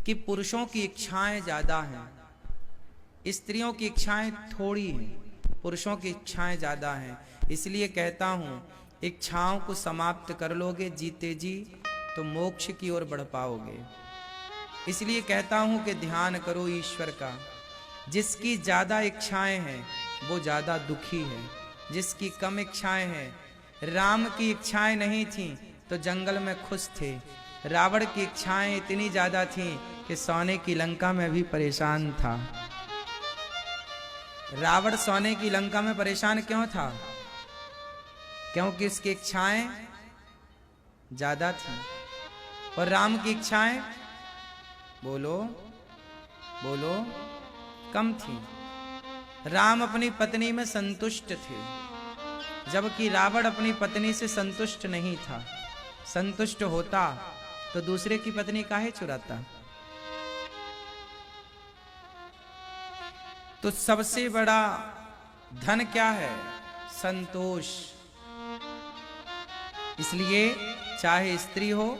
कि पुरुषों की इच्छाएं ज्यादा हैं, स्त्रियों की इच्छाएं थोड़ी हैं, पुरुषों की इच्छाएं ज्यादा हैं। इसलिए कहता हूं, इच्छाओं को समाप्त कर लोगे जीते जी तो मोक्ष की ओर बढ़ पाओगे। इसलिए कहता हूं कि ध्यान करो ईश्वर का। जिसकी ज्यादा इच्छाएं हैं वो ज्यादा दुखी है, जिसकी कम इच्छाएं हैं। राम की इच्छाएं नहीं थीं तो जंगल में खुश थे। रावण की इच्छाएं इतनी ज्यादा थीं कि सोने की लंका में भी परेशान था। रावण सोने की लंका में परेशान क्यों था? क्योंकि इसकी इच्छाएं ज्यादा थीं और राम की इच्छाएं बोलो बोलो कम थी। राम अपनी पत्नी में संतुष्ट थे, जबकि रावण अपनी पत्नी से संतुष्ट नहीं था। संतुष्ट होता तो दूसरे की पत्नी काहे चुराता? तो सबसे बड़ा धन क्या है? संतोष। इसलिए चाहे स्त्री हो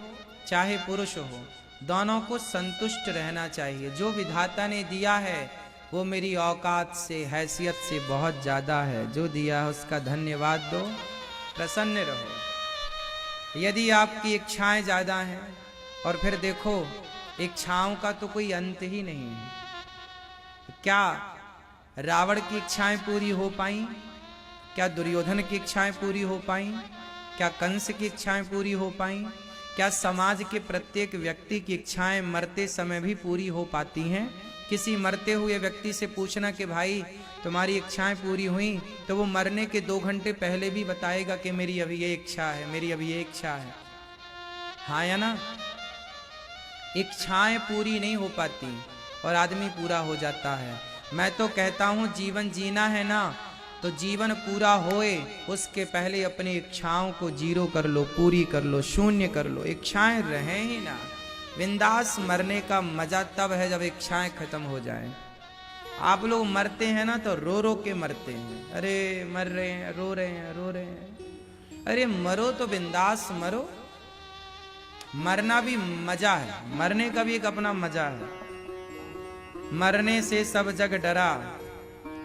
चाहे पुरुष हो, दोनों को संतुष्ट रहना चाहिए। जो विधाता ने दिया है वो मेरी औकात से, हैसियत से बहुत ज्यादा है। जो दिया है उसका धन्यवाद दो, प्रसन्न रहो। यदि आपकी इच्छाएं ज्यादा हैं, और फिर देखो इच्छाओं का तो कोई अंत ही नहीं है। क्या रावण की इच्छाएं पूरी हो पाई? क्या दुर्योधन की इच्छाएं पूरी हो पाई? क्या कंस की इच्छाएं पूरी हो पाई? क्या समाज के प्रत्येक व्यक्ति की इच्छाएं मरते समय भी पूरी हो पाती हैं? किसी मरते हुए व्यक्ति से पूछना कि भाई तुम्हारी इच्छाएं पूरी हुई, तो वो मरने के 2 घंटे पहले भी बताएगा कि मेरी अभी ये इच्छा है, मेरी अभी ये इच्छा है। हाँ या ना? इच्छाएं पूरी नहीं हो पाती और आदमी पूरा हो जाता है। मैं तो कहता हूं जीवन जीना है ना, तो जीवन पूरा होए उसके पहले अपनी इच्छाओं को जीरो कर लो, पूरी कर लो, शून्य कर लो। इच्छाएं रहें ही ना। बिंदास मरने का मजा तब है जब इच्छाएं खत्म हो जाएं। आप लोग मरते हैं ना तो रो रो के मरते हैं। अरे मर रहे हैं, रो रहे हैं, रो रहे हैं। अरे मरो तो बिंदास मरो। मरना भी मजा है, मरने का भी एक अपना मजा है। मरने से सब जग डरा,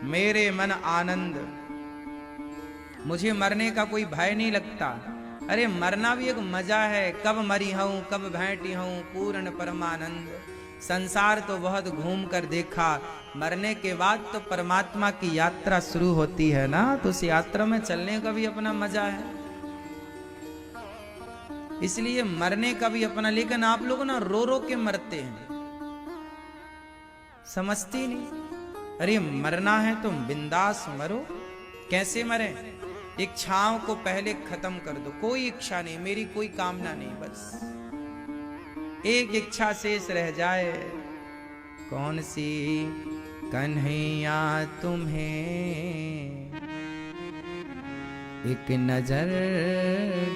मेरे मन आनंद। मुझे मरने का कोई भय नहीं लगता। अरे मरना भी एक मजा है। कब मरी हूं, कब भेंटी हूं, पूर्ण परमानंद। संसार तो बहुत घूम कर देखा, मरने के बाद तो परमात्मा की यात्रा शुरू होती है ना, तो उस यात्रा में चलने का भी अपना मजा है। इसलिए मरने का भी अपना। लेकिन आप लोग ना रो रो के मरते हैं, समझती नहीं। अरे मरना है तो बिंदास मरो। कैसे मरे? इच्छाओं को पहले खत्म कर दो। कोई इच्छा नहीं, मेरी कोई कामना नहीं, बस एक इच्छा शेष रह जाए। कौन सी? कन्हैया तुम्हें एक नजर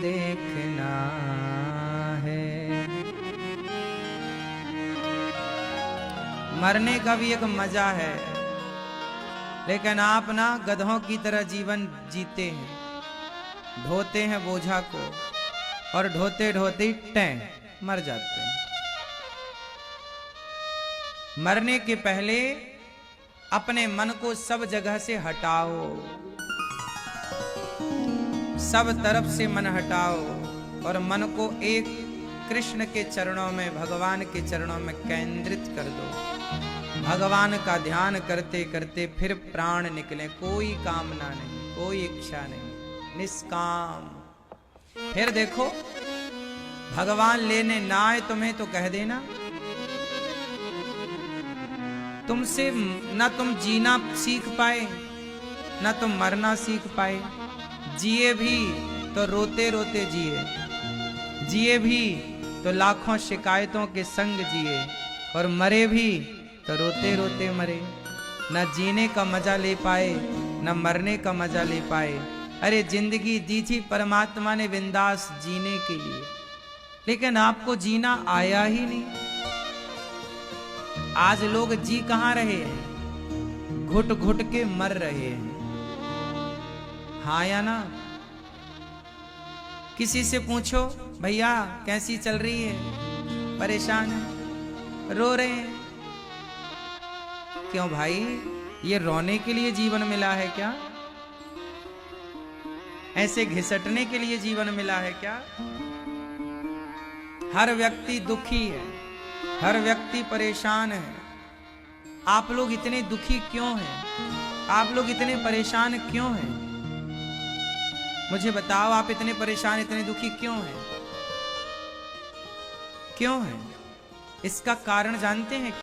देखना है। मरने का भी एक मजा है, लेकिन आप ना गधों की तरह जीवन जीते हैं। ढोते हैं बोझा को और ढोते ढोते टैं मर जाते हैं। मरने के पहले अपने मन को सब जगह से हटाओ, सब तरफ से मन हटाओ और मन को एक कृष्ण के चरणों में, भगवान के चरणों में केंद्रित कर दो। भगवान का ध्यान करते करते फिर प्राण निकले। कोई कामना नहीं, कोई इच्छा नहीं, निष्काम। फिर देखो भगवान लेने ना आए तुम्हें तो कह देना। तुमसे ना तुम जीना सीख पाए, ना तुम मरना सीख पाए। जिए भी तो रोते रोते जिए, जिए भी तो लाखों शिकायतों के संग जिए, और मरे भी तो रोते रोते मरे। न जीने का मजा ले पाए, न मरने का मजा ले पाए। अरे जिंदगी दी थी परमात्मा ने बिंदास जीने के लिए, लेकिन आपको जीना आया ही नहीं। आज लोग जी कहां रहे हैं? घुट घुट के मर रहे हैं। हाँ या ना? किसी से पूछो भैया कैसी चल रही है, परेशान है, रो रहे हैं। क्यों भाई, ये रोने के लिए जीवन मिला है क्या? ऐसे घिसटने के लिए जीवन मिला है क्या? हर व्यक्ति दुखी है, हर व्यक्ति परेशान है। आप लोग इतने दुखी क्यों हैं? आप लोग इतने परेशान क्यों हैं? मुझे बताओ, आप इतने परेशान, इतने दुखी क्यों हैं? क्यों हैं? इसका कारण जानते हैं?